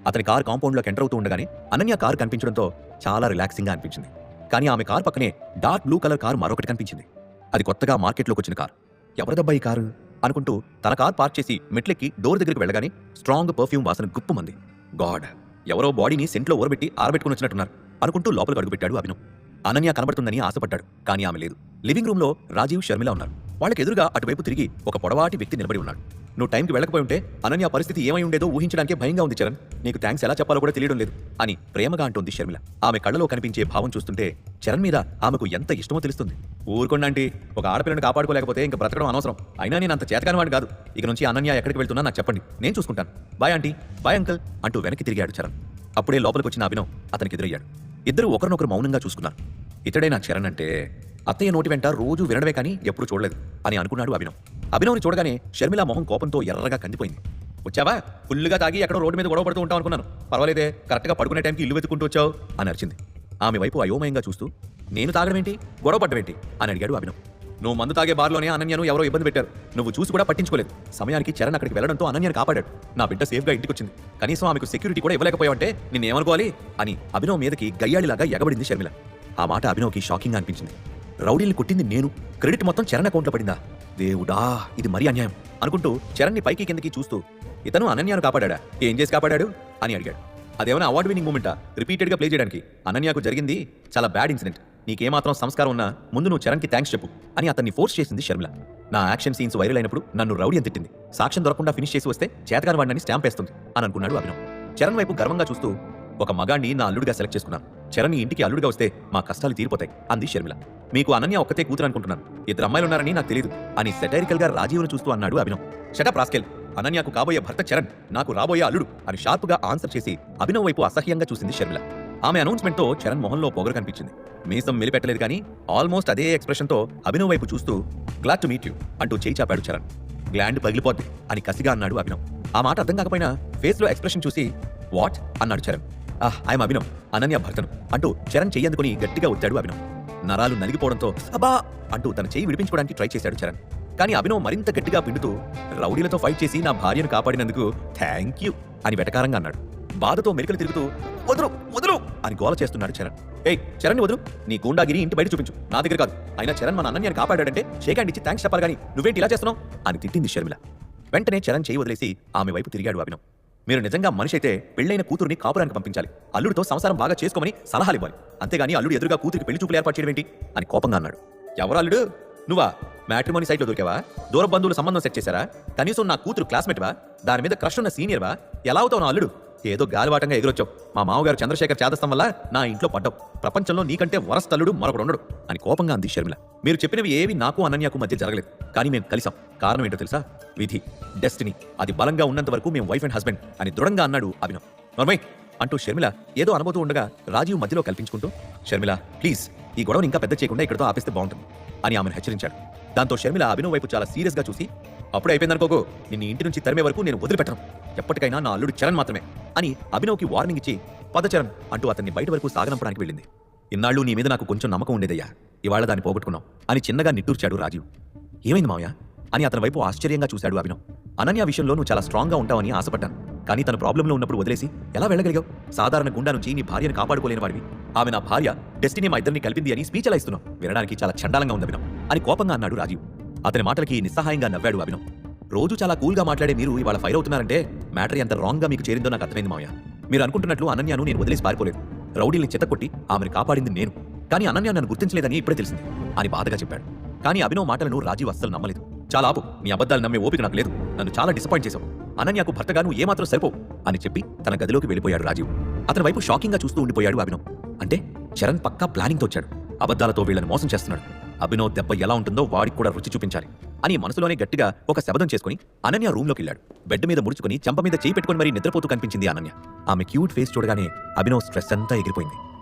Speaker 1: అతని కార్ కాంపౌండ్లోకి ఎంటర్ అవుతూ ఉండగానే అనన్య కార్ కనిపించడంతో చాలా రిలాక్సింగ్ గా అనిపించింది. కానీ ఆమె కార్ పక్కనే డార్క్ బ్లూ కలర్ కార్ మరొకటి కనిపించింది. అది కొత్తగా మార్కెట్లోకి వచ్చిన కార్. ఎవరిదబ్బా ఈ కారు అనుకుంటూ తన కార్ పార్క్ చేసి మెట్లెక్కి డోర్ దగ్గరికి వెళ్ళగానే స్ట్రాంగ్ పర్ఫ్యూమ్ వాసన గుప్పుమంది. గాడ్, ఎవరో బాడీని సెంట్లో ఊరబెట్టి ఆరబెట్టుకుని వచ్చినట్టున్నారు అనుకుంటూ లోపలికి అడుగుపెట్టాడు అభినవ్. అనన్య కనబడుతుందని ఆశపడ్డాడు, కానీ ఆమె లేదు. లివింగ్ రూమ్ లో రాజీవ్, షర్మిల ఉన్నారు. వాళ్ళకి ఎదురుగా అటువైపు తిరిగి ఒక పొడవాటి వ్యక్తి నిలబడి ఉన్నాడు. నువ్వు టైంకి వెళ్ళకపోయి ఉంటే అనన్య పరిస్థితి ఏమై ఉండేదో ఊహించడానికే భయంగా ఉంది చరణ్. నీకు థ్యాంక్స్ ఎలా చెప్పాలో కూడా తెలియడం లేదు అని ప్రేమగా అంటోంది షర్మిల. ఆమె కళ్ళలో కనిపించే భావం చూస్తుంటే చరణ్ మీద ఆమెకు ఎంత ఇష్టమో తెలుస్తుంది. ఊరుకోండి, ఒక ఆడపిల్లని కాపాడుకోలేకపోతే ఇంకా బ్రతకడం అనవసరం. అయినా నేను అంత చేతకాని వాడిని కాదు. ఇక నుంచి అనన్య ఎక్కడికి వెళ్తున్నా నాకు చెప్పండి, నేను చూసుకుంటాను. బాయ్ ఆంటీ, బాయ్ అంకుల్ అంటూ వెనక్కి తిరిగాడు చరణ్. అప్పుడే లోపలికి వచ్చిన అభినవ్ అతనికి ఎదురయ్యాడు. ఇద్దరు ఒకరినొకరు మౌనంగా చూసుకున్నారు. ఇతడే నా చరణ్ అంటే అత్తయ్య నోటి వెంట రోజు వినడమే కానీ ఎప్పుడు చూడలేదు అని అనుకున్నాడు అభినవ్. అభినవ్ని చూడగానే షర్మిల మొహం కోపంతో ఎర్రగా కందిపోయింది. వచ్చావా? ఫుల్గా తాగి ఎక్కడో రోడ్డు మీద గొడవ పడుతూ ఉంటావు అనుకున్నాను. పర్వాలేదే, కరెక్ట్గా పడుకునే టైంకి ఇల్లు వెతుకుంటూ వచ్చావు అని అరిచింది. ఆమె వైపు అయోమయంగా చూస్తూ నేను తాగడమేంటి, గొడవ పడ్డమేంటి అని అడిగాడు అభినవ్. నువ్వు మందు తాగే బార్లోనే అనన్యను ఎవరో ఇబ్బంది పెట్టారు. నువ్వు చూసి కూడా పట్టించుకోలేదు. సమయానికి చరణ్ అక్కడికి వెళ్లడంతో అనన్యను కాపాడాడు. నా బిడ్డ సేఫ్గా ఇంటికి వచ్చింది. కనీసం ఆమెకు సెక్యూరిటీ కూడా ఇవ్వలేకపోయావంటే నిన్నేమనుకోవాలి అని అభినవ్ మీదకి గయ్యాళిలాగా ఎగబడింది షర్మిల. ఆ మాట అభినవ్కి షాకింగ్గా అనిపించింది. రౌడీల్ని కొట్టింది నేను, క్రెడిట్ మొత్తం చరణ్ అకౌంట్లో పడిందా? దేవుడా, ఇది మరీ అన్యాయం అనుకుంటూ చరణ్ని పైకి కిందకి చూస్తూ ఇతను అనన్యను కాపాడా? ఏం చేసి కాపాడాడు అని అడిగాడు. అదేమైనా అవార్డు విన్నింగ్ మూమెంటా రిపీటెడ్గా ప్లే చేయడానికి? అనన్యకు జరిగింది చాలా బ్యాడ్ ఇన్సిడెంట్. నీకేమాత్రం సంస్కారం ఉన్నా ముందు నువ్వు చరణ్కి థ్యాంక్స్ చెప్పు అని అతన్ని ఫోర్స్ చేసింది షర్మిల. నా యాక్షన్ సీన్స్ వైరల్ అయినప్పుడు నన్ను రౌడీ అని తిట్టింది. సాక్ష్యం దొరకకుండా ఫినిష్ చేసి వస్తే చేతకాని వాడిని స్టాంప్ వేస్తుంది అని అనుకున్నాడు అభినవ్. చరణ్ వైపు గర్వంగా చూస్తూ ఒక మగాడిని నా అల్లుడిగా సెలెక్ట్ చేసుకున్నాను. చరణ్ ఈ ఇంటికి అల్లుడిగా వస్తే మా కష్టాలు తీరిపోతాయి అంది షర్మిల. మీకు అనన్య ఒక్కతే కూతురు అనుకుంటున్నాను, ఇద్దరు అమ్మాయిలున్నారని నాకు తెలియదు అని సెటైరికల్ గా రాజీవ్ను చూస్తూ అన్నాడు అభినవ్. షటప్ రాస్కెల్, అనన్యకు కాబోయే భర్త చరణ్, నాకు రాబోయే అల్లుడు అని షార్ప్ గా ఆన్సర్ చేసి అభినవ్ వైపు అసహ్యంగా చూసింది షర్మిల. ఆమె అనౌన్స్మెంట్ తో చరణ్ మొహంలో పొగరు కనిపించింది. మీసం మెలిపెట్టలేదు కానీ ఆల్మోస్ట్ అదే ఎక్స్ప్రెషన్ తో అభినవ్ వైపు చూస్తూ గ్లాడ్ టు మీట్ యూ అంటూ చేయి చాపాడు చరణ్. గ్లాండ్ పగిలిపోద్ది అని కసిగా అన్నాడు అభినవ్. ఆ మాట అర్థం కాకపోయినా ఫేస్ లో ఎక్స్ప్రెషన్ చూసి వాట్ అన్నాడు చరణ్. ఐఎమ్ అభినవ్, అనన్య భర్తను అంటూ చరణ్ చెయ్యి అందుకుని గట్టిగా వచ్చాడు అభినవ్. నరాలు నలిగిపోవడంతో అబ్బా అంటూ తన చెయ్యి విడిపించుకోవడానికి ట్రై చేశాడు చరణ్. కానీ అభినవ్ మరింత గట్టిగా పిండుతూ రౌడీలతో ఫైట్ చేసి నా భార్యను కాపాడినందుకు థ్యాంక్ యూ అని వెటకారంగా అన్నాడు. బాధతో మెలికలు తిరుగుతూ వదులు వదులు అని గోల చేస్తున్నాడు చరణ్. ఏయ్ చరణ్ వదులు, నీ గూండాగిరి ఇంటి బయట చూపించు, నా దగ్గర కాదు. అయినా చరణ్ మన అనన్యని కాపాడాడంటే షేక్ హ్యాండ్ ఇచ్చి థ్యాంక్స్ చెప్పాలి కానీ నువ్వేంటి ఇలా చేస్తున్నావు అని తిట్టింది షర్మిల. వెంటనే చరణ్ చేయి వదిలేసి ఆమె వైపు తిరిగాడు అభినవ్. మీరు నిజంగా మనిషి అయితే పెళ్లైన కూతురుని కాపురానికి పంపించాలి, అల్లుడితో సంసారం బాగా చేసుకోమని సలహాలు ఇవ్వాలి, అంతేగాని అల్లుడు ఎదురుగా కూతురికి పెళ్లి చూపులు ఏర్పాటు చేయడం ఏంటి అని కోపంగా అన్నాడు. ఎవరు అల్లుడు? నువ్వా? మ్యాట్రిమోనీ సైట్లో దొరికావా? దూర బంధువులు సంబంధం సెట్ చేశారా? కనీసం నా కూతురు క్లాస్మేట్వా? దాని మీద క్రష్ ఉన్న సీనియర్వా? ఎలా అవుతావు నా అల్లుడు? ఏదో గాలివాటంగా ఎగురొచ్చావు. మా మామగారు చంద్రశేఖర్ చేదస్తం వల్ల నా ఇంట్లో పడ్డావు. ప్రపంచంలో నీకంటే వరస్తల్లుడు మరొకడు ఉండడు అని కోపంగా అంది షర్మిల. మీరు చెప్పినవి ఏవి నాకు అనన్యకు మధ్య జరగలేదు, కానీ మేము కలిసాం. కారణం ఏంటో తెలుసా? విధి, డెస్టినీ. అది బలంగా ఉన్నంత వరకు మేము వైఫ్ అండ్ హస్బెండ్ అని దృఢంగా అన్నాడు అభినవ్. నర్మయ్ అంటూ షర్మిల ఏదో అనుమతి ఉండగా రాజీవ్ మధ్యలో కల్పించుకుంటూ షర్మిల ప్లీజ్ ఈ గొడవను ఇంకా పెద్ద చేయకుండా ఇక్కడతో ఆపేస్తే బాగుంటుంది అని ఆమెను హెచ్చరించాడు. దాంతో షర్మిల అభినవ్ వైపు చాలా సీరియస్ గా చూసి అప్పుడే అయిపోయిందనుకోకు, నిన్ను ఇంటి నుంచి తరిమే వరకు నేను వదిలిపెట్టను, ఎప్పటికైనా నా అల్లుడు చరణ్ మాత్రమే అని అభినవ్కి వార్నింగ్ ఇచ్చి పద చరణ్ అంటూ అతన్ని బయట వరకు సాగనంపడానికి వెళ్ళింది. ఇన్నాళ్ళు నీ మీద నాకు కొంచెం నమ్మకం ఉండేదయ్యా, ఇవాళ దాన్ని పోగొట్టుకున్నావు అని చిన్నగా నిట్టూర్చాడు రాజీవ్. ఏమైంది మావయ్య అని అతని వైపు ఆశ్చర్యంగా చూశాడు అభినవ్. అనన్య విషయంలో నువ్వు చాలా స్ట్రాంగ్ గా ఉంటావని ఆశపడ్డాను, కానీ తన ప్రాబ్లంలో ఉన్నప్పుడు వదిలేసి ఎలా వెళ్ళగలిగావు? సాధారణ గుండా నుంచి నీ భార్యను కాపాడుకోలేని వాడివి. ఆమె నా భార్య, డెస్టినీ మా ఇద్దరిని కలిపింది అని స్పీచ్ ఎలా ఇస్తున్నావు? వినడానికి చాలా చండాలంగా ఉంది అభినవ్ అని కోపంగా అన్నాడు రాజీవ్. అతని మాటలకి నిస్సహాయంగా నవ్వాడు అభినవ్. రోజు చాలా కూల్గా మాట్లాడే మీరు ఇవాళ ఫైర్ అవుతున్నారంటే మ్యాటర్ ఎంత రాంగ్ గా మీకు చేరిందో నాకు అర్థమైంది మావయ్య. మీరు అనుకుంటున్నట్లు అనన్యను నేను వదిలేసి పారిపోలేదు. రౌడీల్ని చెత్తకొట్టి ఆమెను కాపాడింది నేను, కానీ అనన్య నన్ను గుర్తించలేదని ఇప్పుడే తెలిసింది అని బాధగా చెప్పాడు. కానీ అభినవ్ మాటలను రాజీవ్ అస్సలు నమ్మలేదు. చాలా ఆపు, నీ అబద్ధాలు నమ్మే ఓపిక నాకు లేదు, నన్ను చాలా డిసప్పాయింట్ చేశావు, అనన్యకు భర్తగా నువ్వు ఏమాత్రం సరిపోవు అని చెప్పి తన గదిలోకి వెళ్ళిపోయాడు రాజీవ్. అతని వైపు షాకింగ్ గా చూస్తూ ఉండిపోయాడు అభినవ్. అంటే చరణ్ పక్కా ప్లానింగ్ తో వచ్చాడు, అబద్ధాలతో వీళ్ళని మోసం చేస్తున్నాడు. అభినవ్ దెబ్బ ఎలా ఉంటుందో వాడికి కూడా రుచి చూపించాలి అని మనసులోనే గట్టిగా ఒక శబదం చేసుకుని అనన్య రూమ్లోకి వెళ్ళాడు. బెడ్ మీద ముడుచుకుని చెంప మీద చేయి పెట్టుకుని మరీ నిద్రపోతూ కనిపించింది అనన్య. ఆమె క్యూట్ ఫేస్ చూడగానే అభినవ్ స్ట్రెస్ అంతా ఎగిరిపోయింది.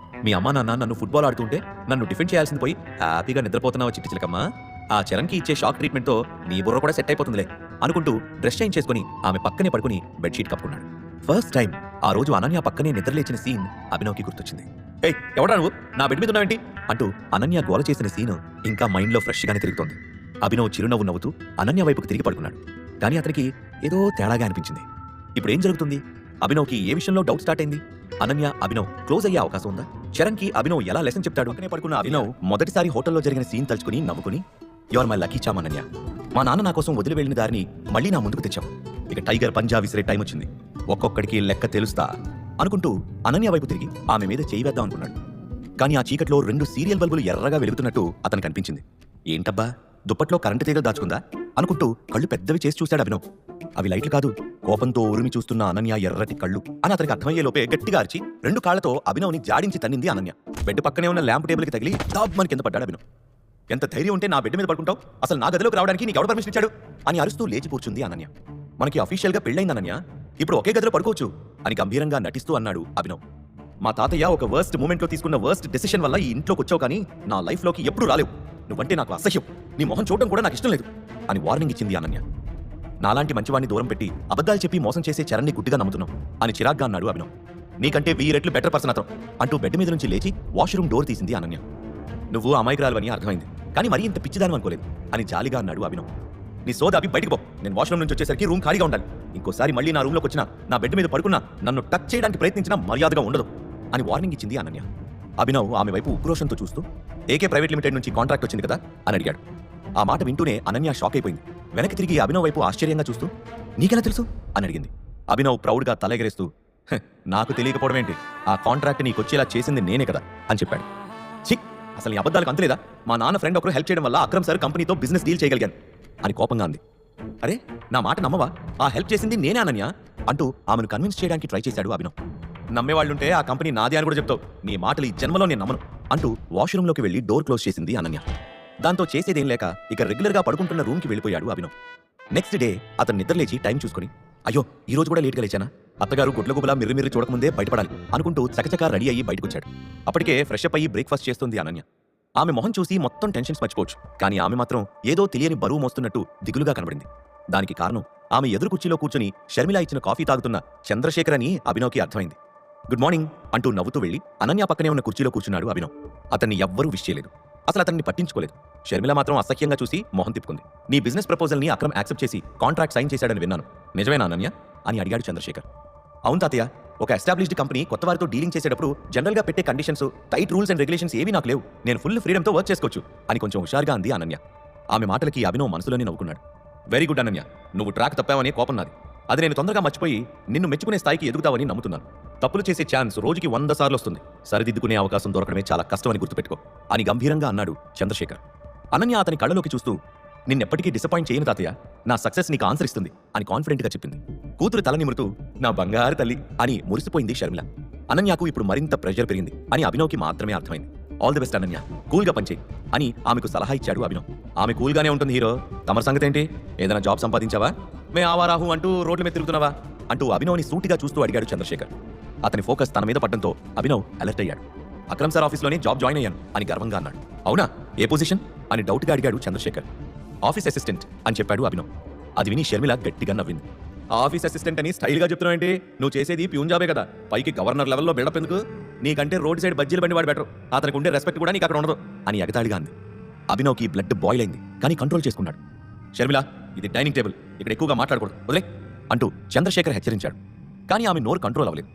Speaker 1: మీ అమ్మా నాన్న నన్ను ఫుట్బాల్ ఆడుతుంటే నన్ను డిఫెండ్ చేయాల్సింది పోయి హ్యాపీగా నిద్రపోతున్నావు చిట్టి చిలకమ్మా. ఆ చరణ్కి ఇచ్చే షాక్ ట్రీట్మెంట్ తో నీ బుర్ర కూడా సెట్ అయిపోతుందిలే అనుకుంటూ డ్రెస్ చేంజ్ చేసుకుని ఆమె పక్కనే పడుకుని బెడ్షీట్ కప్పుకున్నాడు. ఫస్ట్ టైం ఆ రోజు అనన్య పక్కనే నిద్రలేచిన సీన్ అభినవ్కి గుర్తొచ్చింది. ఏయ్ ఎవడా నువ్వు, నా బెడ్ మీద ఉన్నావేంటి అంటూ అనన్య గోల చేసిన సీన్ ఇంకా మైండ్లో ఫ్రెష్ గానే తిరుగుతోంది. అభినవ్ చిరునవ్వు నవ్వుతూ అనన్య వైపుకి తిరిగి పడుకున్నాడు. కానీ అతనికి ఏదో తేడాగా అనిపించింది. ఇప్పుడు ఏం జరుగుతుంది? అభినవ్కి ఏ విషయంలో డౌట్ స్టార్ట్ అయింది? అనన్య అభినవ్ క్లోజ్ అయ్యే అవకాశం ఉందా? చరణ్కి అభినవ్ ఎలా లెసన్ చెప్తాడు? పక్కనే పడుకున్న అభినవ్ మొదటిసారి హోటల్లో జరిగిన సీన్ తలుచుకుని నవ్వుకుని you're my lucky charm Ananya, మా నాన్న నా కోసం వదిలి వెళ్ళిన దారిని మళ్ళీ నా ముందుకు తెచ్చావు. ఇక టైగర్ పంజా విసిరే టైం వచ్చింది, ఒక్కొక్కడికి లెక్క తెలుస్తా అనుకుంటూ అనన్య వైపు తిరిగి ఆమె మీద చేయి వేద్దాం అనుకున్నాడు. కానీ ఆ చీకట్లో 2 సీరియల్ బల్బులు ఎర్రగా వెలుగుతున్నట్టు అతనికి కనిపించింది. ఏంటబ్బా, దుప్పట్లో కరెంటు తీగలు దాచుకుందా అనుకుంటూ కళ్ళు పెద్దవి చేసి చూశాడు అభినవ్. అవి లైట్లు కాదు, కోపంతో ఉరిమి చూస్తున్న అనన్య ఎర్రటి కళ్ళు అని అతనికి అర్థమయ్యే లోపే గట్టిగా అరిచి 2 కాళ్లతో అభినవ్ని జాడించి తన్నింది అనన్య. బెడ్ పక్కనే ఉన్న ల్యాంప్ టేబుల్కి తగిలి దాబ్మని కింద పడ్డాడు అభినవ్. ఎంత ధైర్యం ఉంటే నా బెడ్ మీద పడుకుంటావు? అసలు నా గదిలోకి రావడానికి నీకు ఎవరు పర్మిషన్ ఇచ్చాడు అని అరుస్తూ లేచి కూర్చుంది అనన్య. మనకి అఫీషియల్ గా పెళ్ళైంది అనన్య, ఇప్పుడు ఒకే గదిలో పడుకోవచ్చు అని గంభీరంగా నటిస్తూ అన్నాడు అభినవ్. మా తాతయ్య ఒక వర్స్ట్ మూమెంట్ లో తీసుకున్న వర్స్ట్ డెసిషన్ వల్ల ఈ ఇంట్లోకి వచ్చావు, కానీ నా లైఫ్ లోకి ఎప్పుడు రాలేవు. నువ్వంటే నాకు అసహ్యం, నీ మొహం చూడడం కూడా నాకు ఇష్టం లేదు అని వార్నింగ్ ఇచ్చింది అనన్య. నాలాంటి మంచివాడిని దూరం పెట్టి అబద్ధాలు చెప్పి మోసం చేసే చరణ్ని గుడ్డిగా నమ్ముతున్నావు అని చిరాగ్గా అన్నాడు అభినవ్. నీకంటే 1000 రెట్లు బెటర్ పర్సన్ అతను అంటూ బెడ్ మీద నుంచి లేచి వాష్రూమ్ డోర్ తీసింది అనన్య. నువ్వు అమాయకురాలని అర్థమైంది, కానీ మరీ ఇంత పిచ్చిదాను అనుకోలేదు అని జాలిగా అన్నాడు అభినవ్. నీ సోద అభి బయటకు పో, నేను వాష్రూమ్ నుంచి వచ్చేసరికి రూమ్ ఖాళీగా ఉండాలి. ఇంకోసారి మళ్ళీ నా రూమ్లోకి వచ్చినా, నా బెడ్ మీద పడుకున్నా, నన్ను టచ్ చేయడానికి ప్రయత్నించినా మర్యాదగా ఉండదు అని వార్నింగ్ ఇచ్చింది అనన్య. అభినవ్ ఆమె వైపు ఉక్రోషంతో చూస్తూ ఏకే ప్రైవేట్ లిమిటెడ్ నుంచి కాంట్రాక్ట్ వచ్చింది కదా అని అడిగాడు. ఆ మాట వింటూనే అనన్య షాక్ అయిపోయింది. వెనక్కి తిరిగి అభినవ్ వైపు ఆశ్చర్యంగా చూస్తూ నీకెలా తెలుసు అని అడిగింది. అభినవ్ ప్రౌడ్గా తలెగరేస్తూ నాకు తెలియకపోవడం ఏంటి, ఆ కాంట్రాక్ట్ నీకొచ్చేలా చేసింది నేనే కదా అని చెప్పాడు. చిక్, అసలు నీ అబద్ధాలకు అంతలేదా? మా నాన్న ఫ్రెండ్ ఒకరు హెల్ప్ చేయడం వల్ల అక్రమ్ సార్ కంపెనీతో బిజినెస్ డీల్ చేయగలిగాను అని కోపంగా అంది. అరే నా మాట నమ్మవా? ఆ హెల్ప్ చేసింది నేనే అనన్య అంటూ ఆమెను కన్విన్స్ చేయడానికి ట్రై చేశాడు అభినవ్. నమ్మేవాళ్ళుంటే ఆ కంపెనీ నాది అని కూడా చెప్తావు. నీ మాటలు ఈ జన్మలో నేను నమ్మను అంటూ వాష్రూమ్లోకి వెళ్లి డోర్ క్లోజ్ చేసింది అనన్య. దాంతో చేసేదేం లేక ఇక రెగ్యులర్గా పడుకుంటున్న రూమ్కి వెళ్ళిపోయాడు అభినవ్. నెక్స్ట్ డే అతను నిద్రలేచి టైం చూసుకుని, అయ్యో ఈ రోజు కూడా లేట్గా లేచానా, అత్తగారు గుడ్లగుబలా మిర్రి చూడకముందే బయటపడాలి అనుకుంటూ చకచకా రెడీ అయ్యి బయటకొచ్చాడు. అప్పటికే ఫ్రెష్ అప్ అయ్యి బ్రేక్ఫాస్ట్ చేస్తుంది అనన్య. ఆమె మొహం చూసి మొత్తం టెన్షన్స్ మర్చిపోవచ్చు, కానీ ఆమె మాత్రం ఏదో తెలియని బరువు మోస్తున్నట్టు దిగులుగా కనబడింది. దానికి కారణం ఆమె ఎదురు కుర్చీలో కూర్చుని షర్మిల ఇచ్చిన కాఫీ తాగుతున్న చంద్రశేఖర్ అని అభినవ్కి అర్థమైంది. గుడ్ మార్నింగ్ అంటూ నవ్వుతూ వెళ్లి అనన్య పక్కనే ఉన్న కుర్చీలో కూర్చున్నాడు అభినవ్. అతన్ని ఎవ్వరూ విష్ చేయలేదు, అసలు అతన్ని పట్టించుకోలేదు. షర్మిల మాత్రం అసహ్యంగా చూసి మొహం తిప్పుకుంది. నీ బిజినెస్ ప్రపోజల్ని అక్రమ్ యాక్సెప్ట్ చేసి కాంట్రాక్ట్ సైన్ చేశాడని విన్నాను, నిజమేనా అనన్య అని అడిగాడు చంద్రశేఖర్. అవును తాతయ్య, ఒక ఎస్టాబ్లిష్డ్ కంపెనీ కొత్త వారితో డీలింగ్ చేసేటప్పుడు జనరల్గా పెట్టే conditions, tight rules and regulations ఏవీ నాకు లేవు, నేను ఫుల్ ఫ్రీడమ్తో వర్క్ చేసుకోవచ్చు అని కొంచెం హుషారుగా అంది అనన్య. ఆమె మాటలకి అభినవ్ మనసులోనే నవ్వుకున్నాడు. వెరీ గుడ్ అనన్య, నువ్వు ట్రాక్ తప్పావని కోపం నాది. అది నేను తొందరగా మర్చిపోయి నిన్ను మెచ్చుకునే స్థాయికి ఎదుగుతావని నమ్ముతున్నాను. తప్పులు చేసే ఛాన్స్ రోజుకి 100 సార్లు వస్తుంది, సరిదిద్దుకునే అవకాశం దొరకడమే చాలా కష్టమని గుర్తుపెట్టుకో అని గంభీరంగా అన్నాడు చంద్రశేఖర్. అనన్య అతని కళ్ళలోకి చూస్తూ, నిన్నెప్పటికీ డిసప్పాయింట్ చేయను తాతయ్య, నా సక్సెస్ నీకు ఆన్సర్ ఇస్తుంది అని కాన్ఫిడెంట్గా చెప్పింది. కూతురు తల నిమురుతూ నా బంగారు తల్లి అని మురిసిపోయింది షర్మిల. అనన్యకు ఇప్పుడు మరింత ప్రెషర్ పెరిగింది అని అభినవ్కి మాత్రమే అర్థమైంది. ఆల్ ది బెస్ట్ అనన్య, కూల్గా పనిచేయి అని ఆమెకు సలహా ఇచ్చాడు అభినవ్. ఆమె కూల్గానే ఉంటుంది హీరో, తమరి సంగతి ఏంటి, ఏదైనా జాబ్ సంపాదించావా, మే ఆవారాహు అంటూ రోడ్ల మీద తిరుగుతున్నావా అంటూ అభినవ్ని సూటిగా చూస్తూ అడిగాడు చంద్రశేఖర్. అతని ఫోకస్ తన మీద పడడంతో అభినవ్ అలర్ట్ అయ్యాడు. అక్రమ్ సార్ ఆఫీస్లోనే జాబ్ జాయిన్ అయ్యాను అని గర్వంగా అన్నాడు. అవునా, ఏ పొజిషన్ అని డౌట్గా అడిగాడు చంద్రశేఖర్. ఆఫీస్ అసిస్టెంట్ అని చెప్పాడు అభినవ్. అది విని షర్మిల గట్టిగా నవ్వింది. ఆఫీస్ అసిస్టెంట్ అని స్టైల్గా చెప్తున్నావు ఏంటి, నువ్వు చేసేది ప్యూన్ జాబే కదా, పైకి గవర్నర్ లెవెల్లో బిల్డప్ ఎందుకు, నీకంటే రోడ్ సైడ్ బజ్జీలు బండి వాడు బెటర్, అతనికి ఉండే రెస్పెక్ట్ కూడా నీకు అక్కడ ఉండదు అని ఎగతాళిగా అంది. అభినవ్కి బ్లడ్ బాయిల్ అయింది, కానీ కంట్రోల్ చేసుకున్నాడు. షర్మిల, ఇది డైనింగ్ టేబుల్, ఇక్కడ ఎక్కువగా మాట్లాడకూడదు, వదిలే అంటూ చంద్రశేఖర్ హెచ్చరించాడు. కానీ ఆమె నోరు కంట్రోల్ అవ్వలేదు.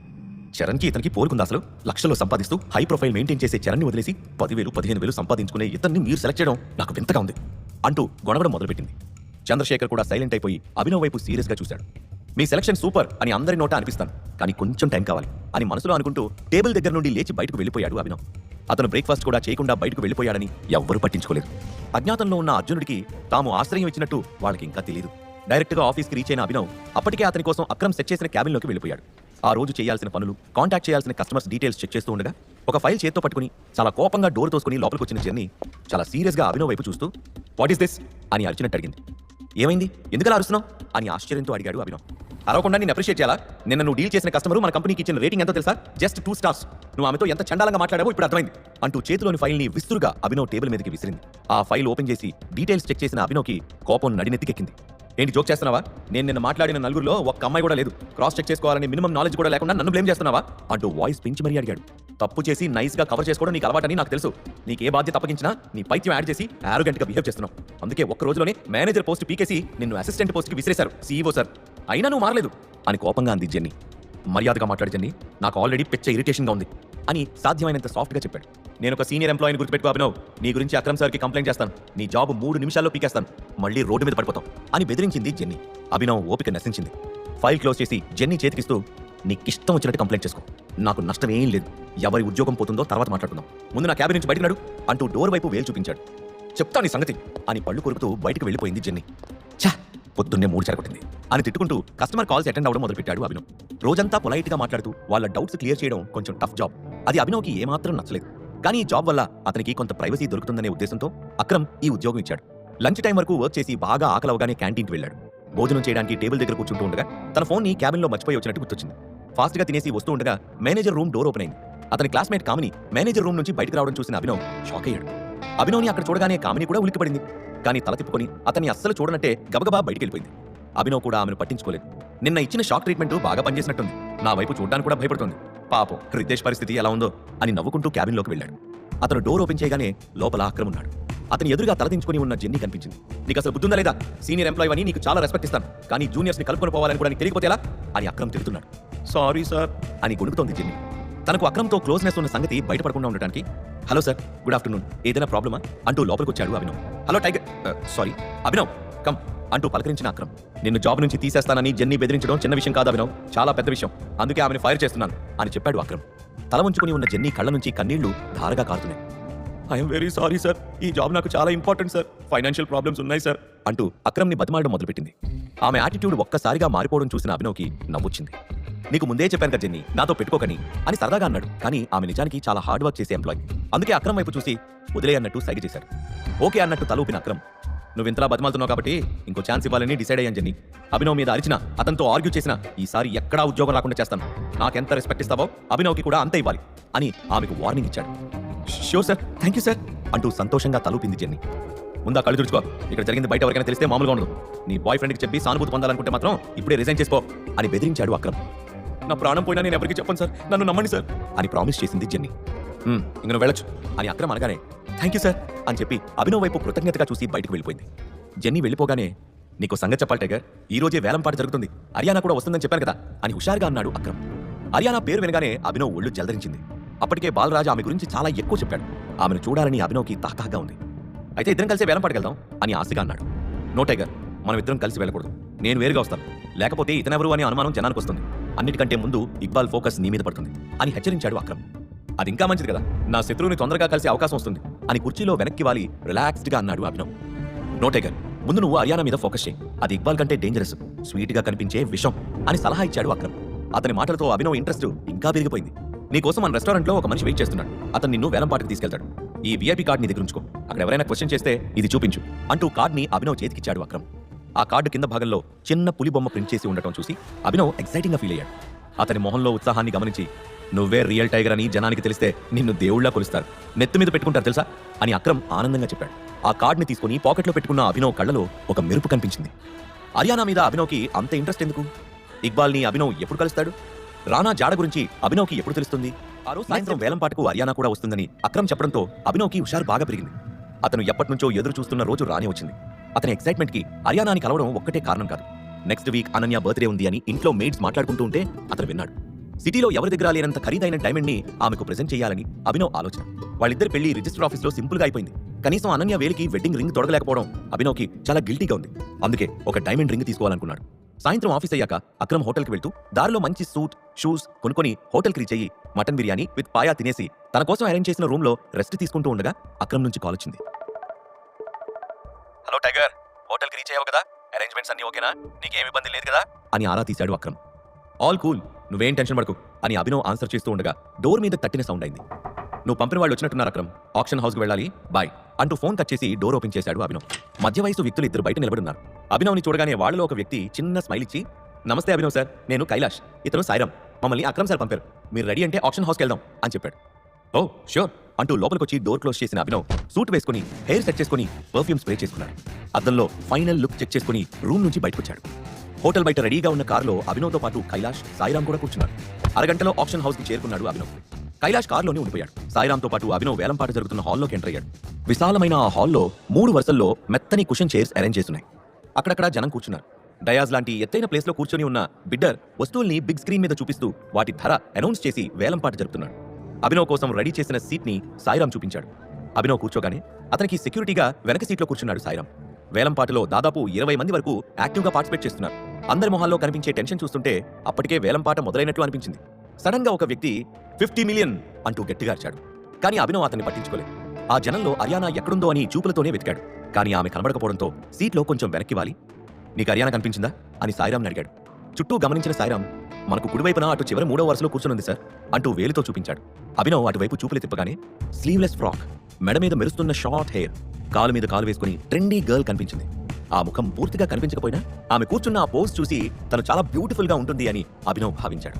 Speaker 1: చరణ్కి ఇతనికి పోలుకుంది అసలు. లక్షల్లో సంపాదిస్తూ హై ప్రొఫైల్ మెయింటైన్ చేసే చరణ్ని వదిలేసి 10,000, 15,000 సంపాదించుకునే ఇతన్ని మీరు సెలెక్ట్ చేయడం నాకు వింతగా ఉంది అంటూ గొడవడం మొదలుపెట్టింది. చంద్రశేఖర్ కూడా సైలెంట్ అయిపోయి అభినవ్ వైపు సీరియస్గా చూశాడు. మీ సెలక్షన్ సూపర్ అని అందరి నోట అనిపిస్తాను, కానీ కొంచెం టైం కావాలి అని మనసులో అనుకుంటూ టేబుల్ దగ్గర నుండి లేచి బయటకు వెళ్ళిపోయాడు అభినవ్. అతను బ్రేక్ఫాస్ట్ కూడా చేయకుండా బయటకు వెళ్ళిపోయాడని ఎవ్వరూ పట్టించుకోలేదు. అజ్ఞాతంలో ఉన్న అర్జునుడికి తాము ఆశ్రయం ఇచ్చినట్టు వాళ్ళకి ఇంకా తెలియదు. డైరెక్ట్గా ఆఫీస్కి రీచ్ అయిన అభినవ్ అప్పటికే అతని కోసం అక్రమ్ సెట్ చేసిన క్యాబిన్లోకి వెళ్ళిపోయాడు. ఆ రోజు చేయాల్సిన పనులు, కాంటాక్ట్ చేయాల్సిన కస్టమర్స్ డీటెయిల్స్ చెక్ చేస్తూ ఉండగా ఒక ఫైల్ చేత్తో పట్టుకుని చాలా కోపంగా డోర్ తోసుకుని లోపలికి వచ్చిన జెన్నీ చాలా సీరియస్గా అభినవ్ వైపు చూస్తూ వాట్ ఈస్ దిస్ అని అర్జునట్టు అడిగింది. ఏమైంది, ఎందుకలా అరుస్తున్నావు అని ఆశ్చర్యంతో అడిగాడు అభినవ్. అరవకుండా నేను అప్రిషియేట్ చేయాలా, నిన్న నువ్వు డీల్ చేసిన కస్టమర్ మన కంపెనీకి ఇచ్చిన రేటింగ్ ఎంతో తెలుసా, జస్ట్ 2 స్టార్స్. నువ్వు ఆమెతో ఎంత చండాలంగా మాట్లాడావో ఇప్పుడు అర్థమైంది అంటూ చేతిలోని ఫైల్ని విస్తురుగా అభినవ్ టేబుల్ మీదకి విసిరింది. ఆ ఫైల్ ఓపెన్ చేసి డీటెయిల్స్ చెక్ చేసిన అభినవ్కి కోపం నడినెత్తికెక్కింది. ఏంటి జోక్ చేస్తున్నావా, నేను నిన్న మాట్లాడిన నలుగురిలో ఒక్క అమ్మాయి కూడా లేదు, క్రాస్ చెక్ చేసుకోవాలని మినిమం నాలెడ్జ్ కూడా లేకుండా నన్ను బ్లేమ్ చేస్తున్నావా అంటూ వాయిస్ పెంచి మరీ అడిగాడు. తప్పు చేసి నైస్గా కవర్ చేసుకోవడం నీకు అలవాటని నాకు తెలుసు, నీకు ఏ బాధ్యత అప్పగించినా నీ పైత్యం యాడ్ చేసి ఆరోగెంట్గా బిహేవ్ చేస్తున్నావు. అందుకే ఒక్క రోజులోనే మేనేజర్ పోస్ట్ పీకేసి నిన్ను అసిస్టెంట్ పోస్ట్కి విసిరేశారు సీఈఓ సార్, అయినా నువ్వు మారలేదు అని కోపంగా అంది జెన్నీ. మర్యాదగా మాట్లాడు జెన్నీ, నాకు ఆల్రెడీ పెచ్చ ఇరిటేషన్గా ఉంది అని సాధ్యమైనంత సాఫ్ట్గా చెప్పాడు. నేను ఒక సీనియర్ ఎంప్లాయీని గుర్తుపెట్టుకో అభినవ్, నీ గురించి అక్రమ్ సార్కి కంప్లైంట్ చేస్తాను, నీ జాబ్ 3 నిమిషాల్లో పీకేస్తాను, మళ్ళీ రోడ్డు మీద పడిపోతాం అని బెదిరించింది జెన్నీ. అభినవ్ ఓపిక నశించింది. ఫైల్ క్లోజ్ చేసి జెన్నీ చేతికిస్తూ నీకిష్టం వచ్చినట్టు కంప్లైంట్ చేసుకో, నాకు నష్టం ఏం లేదు, ఎవరి ఉద్యోగం పోతుందో తర్వాత మాట్లాడుకుందాం, ముందు నా క్యాబిన్ నుంచి బయటకు నడు అంటూ డోర్ వైపు వేలు చూపించాడు. చెప్తా నీ సంగతి అని పళ్ళు కొరుకుతూ బయటకు వెళ్ళిపోయింది జెన్నీ. ఛా, పొద్దున్నే 3 చెరగొట్టింది అని తిట్టుకుంటూ కస్టమర్ కాల్స్ అటెండ్ అవ్వడం మొదలుపెట్టాడు అభినవ్. రోజంతా పొలైట్గా మాట్లాడుతూ వాళ్ళ డౌట్స్ క్లియర్ చేయడం కొంచెం టఫ్ జాబ్. అది అభినవ్కి ఏమాత్రం నచ్చలేదు. కానీ ఈ జాబ్ వల్ల అతనికి కొంత ప్రైవసీ దొరుకుతుందనే ఉద్దేశంతో అక్రమ్ ఈ ఉద్యోగం ఇచ్చాడు. లంచ్ టైం వరకు వర్క్ చేసి బాగా ఆకలవగానే క్యాంటీన్కి వెళ్ళాడు. భోజనం చేయడానికి టేబుల్ దగ్గర కూర్చుంటూ ఉండగా తన ఫోన్ని క్యాబిన్లో మర్చిపోయి వచ్చినట్టు గుర్తొచ్చింది. ఫాస్ట్గా తినేసి వస్తూ ఉండగా మేనేజర్ రూమ్ డోర్ ఓపెన్ అయింది. అతని క్లాస్మేట్ కామిని మేనేజర్ రూమ్ నుంచి బయటకు రావడం చూసిన అభినవ్ షాక్ అయ్యాడు. అభినవ్ని అక్కడ చూడగానే కామిని కూడా ఉలిక్కిపడింది. కానీ తల తిప్పుకొని అతన్ని అస్సలు చూడనట్టే గబగబా బయటికి వెళ్ళిపోయింది. అభినవ్ కూడా ఆమెను పట్టించుకోలేదు. నిన్న ఇచ్చిన షాక్ ట్రీట్మెంట్ బాగా పనిచేసినట్టుంది, నా వైపు చూడడానికి కూడా భయపడుతుంది, పాపం రితేష్ పరిస్థితి ఎలా ఉందో అని నవ్వుకుంటూ క్యాబిన్లోకి వెళ్ళాడు. అతను డోర్ ఓపెన్ చేయగానే లోపల అక్రమ్ ఉన్నాడు. అతని ఎదురుగా తలదించుకుని ఉన్న జెన్నీ కనిపించింది. నీకు అసలు బుద్ధుందా లేదా, సీనియర్ ఎంప్లాయీ అని నీకు చాలా రెస్పెక్ట్ ఇస్తాను, కానీ జూనియర్స్ని కలుపుకొని పోవాలని కూడా నీకు తెలియకపోతే ఎలా అని అక్రమ్ తిడుతున్నాడు. సారీ సార్ అని గొణుకుతోంది జెన్నీ. తనకు అక్రమ్తో క్లోజ్నెస్ ఉన్న సంగతి బయటపడకుండా ఉండటానికి హలో సార్, గుడ్ ఆఫ్టర్నూన్, ఏదైనా ప్రాబ్లమా అంటూ లోపలికి వచ్చాడు Abhinav. Hello tiger, sorry Abhinav, come అంటూ పలకరించిన అక్రమ్. నిన్ను జాబ్ నుంచి తీసేస్తానని జెన్నీ బెదిరించడం చిన్న విషయం కాదు అభినవ్, చాలా పెద్ద విషయం, అందుకే ఆమెను ఫైర్ చేస్తున్నాను అని చెప్పాడు అక్రమ్. తల ఉంచుకుని ఉన్న జెన్నీ కళ్ళ నుంచి కన్నీళ్లు ధారగా కారుతున్నాయి. ఐఎమ్ వెరీ సారీ సార్, ఈ జాబ్ నాకు చాలా ఇంపార్టెంట్ సార్, ఫైనాన్షియల్ ప్రాబ్లమ్స్ ఉన్నాయి సార్ అంటూ అక్రమ్ని బతిమాలడం మొదలుపెట్టింది. ఆమె యాటిట్యూడ్ ఒక్కసారిగా మారిపోవడం చూసిన అభినవ్కి నవ్వొచ్చింది. నీకు ముందే చెప్పాను కదా జెన్నీ, నాతో పెట్టుకోకని అని సరదాగా అన్నాడు. కానీ ఆమె నిజానికి చాలా హార్డ్ వర్క్ చేసే ఎంప్లాయ్. అందుకే అక్రమ్ వైపు చూసి వదిలే అన్నట్టు సైగ చేశాడు. ఓకే అన్నట్టు తల ఊపిన అక్రమ్, నువ్వు ఇంతలా బతిమాలుతున్నావు కాబట్టి ఇంకో ఛాన్స్ ఇవ్వాలని డిసైడ్ అయ్యాను జెన్నీ. అభినవ్ మీద అరిచిన, అతనితో ఆర్గ్యూ చేసిన ఈసారి ఎక్కడా ఉద్యోగం రాకుండా చేస్తాను. నాకెంత రెస్పెక్ట్ ఇస్తావో అభినవ్కి కూడా అంత ఇవ్వాలి అని ఆమెకు వార్నింగ్ ఇచ్చాడు. Sure sir, thank you sir అంటూ సంతోషంగా తలూపింది జెన్నీ. ముందా కళ్ళు తుడుచుకో, ఇక్కడ జరిగింది బయట ఎవరికైనా తెలిస్తే మామూలుగా ఉండదు. నీ బాయ్ ఫ్రెండ్కి చెప్పి సానుభూతి పొందాలనుకుంటే మాత్రం ఇప్పుడే రిజైన్ చేసుకో అని బెదిరించాడు అక్రమ్. నా ప్రాణం పోయినా నేను ఎవరికి చెప్పను సార్, నన్ను నమ్మండి సార్ అని ప్రామిస్ చేసింది జెన్నీ. ఇంక నువ్వు వెళ్ళొచ్చు అని అక్రమ్ అనగానే థ్యాంక్ యూ సార్ అని చెప్పి అభినవ్ వైపు కృతజ్ఞతగా చూసి బయటకు వెళ్ళిపోయింది. జెన్నీ వెళ్ళిపోగానే నీకు సంగతి చెప్పాలి టైగర్, ఈ రోజే వేలంపాట జరుగుతుంది, హర్యానా కూడా వస్తుందని చెప్పాను కదా అని హుషారుగా అన్నాడు అక్రమ్. హర్యానా పేరు వినగానే అభినవ్ ఒళ్ళు జలధరించింది. అప్పటికే బాలరాజు ఆమె గురించి చాలా ఎక్కువ చెప్పాడు. ఆమెను చూడాలని అభినవ్కి తాకాగా ఉంది. అయితే ఇద్దరం కలిసి వేలంపాటకి వెళ్దాం అని ఆశగా అన్నాడు. నో టైగర్, మనం ఇద్దరం కలిసి వెళ్ళకూడదు, నేను వేరుగా వస్తాను, లేకపోతే ఇతనెవరు అనే అనుమానం జనానికి వస్తుంది. అన్నిటికంటే ముందు ఇక్బాల్ ఫోకస్ నీ మీద పడుతుంది అని హెచ్చరించాడు అక్రమ్. అది ఇంకా మంచిది కదా, నా శత్రువుని తొందరగా కలిసే అవకాశం వస్తుంది అని కుర్చీలో వెనక్కి వాలి రిలాక్స్డ్గా అన్నాడు అభినవ్. నో టైగర్, ముందు నువ్వు హర్యానా మీద ఫోకస్ చేయి, అది ఇక్బాల్ కంటే డేంజరస్, స్వీట్గా కనిపించే విషం అని సలహా ఇచ్చాడు అక్రమ్. అతని మాటలతో అభినవ్ ఇంట్రెస్ట్ ఇంకా పెరిగిపోయింది. నీకోసం మన రెస్టారెంట్లో ఒక మనిషి వెయిట్ చేస్తున్నాడు, అతను నిన్ను వేలంపాటకి తీసుకెళ్తాడు. ఈ వీఐపీ కార్డ్ నీ దగ్గర ఉంచుకో, అక్కడ ఎవరైనా క్వశ్చన్ చేస్తే ఇది చూపించు అంటూ కార్డ్ని అభినవ్ చేతికిచ్చాడు అక్రమ్. ఆ కార్డు కింద భాగంలో చిన్న పులి బొమ్మ ప్రింట్ చేసి ఉండటం చూసి అభినవ్ ఎక్సైటింగ్గా ఫీల్ అయ్యాడు. అతని మొహంలో ఉత్సాహాన్ని గమనించి నువ్వే రియల్ టైగర్ అని జనానికి తెలిస్తే నిన్ను దేవుళ్లా కొలుస్తారు, నెత్తి మీద పెట్టుకుంటారు తెలుసా అని అక్రమ్ ఆనందంగా చెప్పాడు. ఆ కార్డ్ని తీసుకుని పాకెట్లో పెట్టుకున్న అభినవ్ కళ్ళలో ఒక మెరుపు కనిపించింది. హర్యానా మీద అభినవ్కి అంత ఇంట్రెస్ట్ ఎందుకు? ఇక్బాల్ని అభినవ్ ఎప్పుడు కలుస్తాడు? రానా జాడ గురించి అభినవ్కి ఎప్పుడు తెలుస్తుంది? ఆ రోజు సాయంత్రం వేలంపాటకు హర్యానా కూడా వస్తుందని అక్రమ్ చెప్పడంతో అభినవ్కి హుషారు బాగా పెరిగింది. అతను ఎప్పటినుంచో ఎదురు చూస్తున్న రోజు రానే వచ్చింది. అతని ఎక్సైట్మెంట్కి హర్యానాని కలవడం ఒక్కటే కారణం కాదు. నెక్స్ట్ వీక్ అనన్య బర్త్డే ఉంది అని ఇంట్లో మేడ్స్ మాట్లాడుకుంటూ ఉంటే అతను విన్నాడు. సిటీలో ఎవరి దగ్గర లేనంత ఖరీదైన డైమండ్ ని ఆమెకు ప్రెజెంట్ చేయాలని అభినవ్ ఆలోచన. వాళ్ళిద్దరి పెళ్లి రిజిస్టర్ ఆఫీస్ లో సింపుల్ గా అయిపోయింది. కనీసం అనన్య వేలికి వెడ్డింగ్ రింగ్ తొడగలేకపోవడం అభినవ్కి చాలా గిల్టీగా ఉంది. అందుకే ఒక డైమండ్ రింగ్ తీసుకోవాలనుకున్నాడు. సాయంత్రం ఆఫీస్ అయ్యాక అక్రమ్ హోటల్కి వెళ్తూ దారిలో మంచి సూట్, షూస్ కొనుక్కొని హోటల్కి రీచ్ అయ్యి మటన్ బిర్యానీ విత్ పాయా తినేసి తన కోసం అరేంజ్ చేసిన రూమ్ లో రెస్ట్ తీసుకుంటూ ఉండగా అక్రమ్ నుంచి కాల్ వచ్చింది. హలో టైగర్, హోటల్కి రీచ్ అయ్యావు కదా, అరేంజ్మెంట్స్ అన్ని ఓకేనా, నీకేం ఇబ్బంది లేదు కదా అని ఆరా తీశాడు అక్రమ్. ఆల్ కూల్, నువ్వేం టెన్షన్ పడకు అని అభినవ్ ఆన్సర్ చేస్తూ ఉండగా డోర్ మీద తట్టిన సౌండ్ అయింది. నువ్వు పంపిన వాళ్ళు వచ్చినట్టున్నారు అక్రమ్, ఆక్షన్ హౌస్కి వెళ్ళాలి, బాయ్ అంటూ ఫోన్ కట్ చేసి డోర్ ఓపెన్ చేశాడు అభినవ్. మధ్య వయసు వ్యక్తులు ఇద్దరు బయట నిలబడున్నారు. అభినవ్ని చూడగానే వాళ్ళలో ఒక వ్యక్తి చిన్న స్మైల్ ఇచ్చి, నమస్తే అభినవ్ సార్, నేను కైలాష్, ఇతను సాయిరామ్, మమ్మల్ని అక్రమ్ సార్ పంపారు, మీరు రెడీ అంటే ఆక్షన్ హౌస్కి వెళ్దాం అని చెప్పాడు. ఓ ష్యూర్ అంటూ లోపలికొచ్చి డోర్ క్లోజ్ చేసిన అభినవ్ సూట్ వేసుకుని హెయిర్ సెట్ చేసుకుని పర్ఫ్యూమ్ స్ప్రే చేసుకున్నాడు. అద్దంలో ఫైనల్ లుక్ చెక్ చేసుకుని రూమ్ నుంచి బయటకొచ్చాడు. హోటల్ బయట రెడీగా ఉన్న కారులో అభినవ్తో పాటు కైలాష్, సాయిరామ్ కూడా కూర్చున్నారు. అరగంటలో ఆక్షన్ హౌస్కి చేరుకున్నాడు అభినవ్. కైలాష్ కారులోనే ఉండిపోయాడు. సాయిరామ్తో పాటు అభినవ్ వేలంపాట జరుగుతున్న హాల్లోకి ఎంటర్ అయ్యాడు. విశాలమైన ఆ హాల్లో 3 వరుసల్లో మెత్తని కుషన్ చైర్స్ అరేంజ్ చేస్తున్నాయి. అక్కడక్కడ జనం కూర్చున్నారు. డయాజ్ లాంటి ఎత్తైన ప్లేస్లో కూర్చొని ఉన్న బిడ్డర్ వస్తువుల్ని బిగ్ స్క్రీన్ మీద చూపిస్తూ వాటి ధర అనౌన్స్ చేసి వేలంపాట జరుపుతున్నాడు. అభినవ్ కోసం రెడీ చేసిన సీట్ని సాయిరామ్ చూపించాడు. అభినవ్ కూర్చోగానే అతనికి సెక్యూరిటీగా వెనక సీట్లో కూర్చున్నాడు సాయిరామ్. వేలంపాటలో దాదాపు 20 మంది వరకు యాక్టివ్గా పార్టిసిపేట్ చేస్తున్నారు. అందరి మొహాల్లో కనిపించే టెన్షన్ చూస్తుంటే అప్పటికే వేలంపాట మొదలైనట్లు అనిపించింది. సడన్ గా ఒక వ్యక్తి 50 మిలియన్ అంటూ గట్టిగా అరిచాడు. కానీ అభినవ్ అతన్ని పట్టించుకోలేదు. ఆ జనంలో హర్యానా ఎక్కడుందో అని చూపులతోనే వెతికాడు. కానీ ఆమె కనబడకపోవడంతో సీట్లో కొంచెం వెనక్కి వాలి, నీకు హర్యానా కనిపించిందా అని సాయిరామ్ని అడిగాడు. చుట్టూ గమనించిన సాయిరామ్, మనకు కుడివైపున అటు చివరి 3వ వరుసలో కూర్చునుంది సార్ అంటూ వేలితో చూపించాడు. అభినవ్ అటువైపు చూపులు తిప్పగానే స్లీవ్లెస్ ఫ్రాక్, మెడ మీద మెరుస్తున్న షార్ట్ హెయిర్, కాలు మీద కాలు వేసుకుని ట్రెండీ గర్ల్ కనిపించింది. ఆ ముఖం పూర్తిగా కనిపించకపోయినా ఆమె కూర్చున్న ఆ పోజ్ చూసి తను చాలా బ్యూటిఫుల్ గా ఉంటుంది అని అభినవ్ భావించాడు.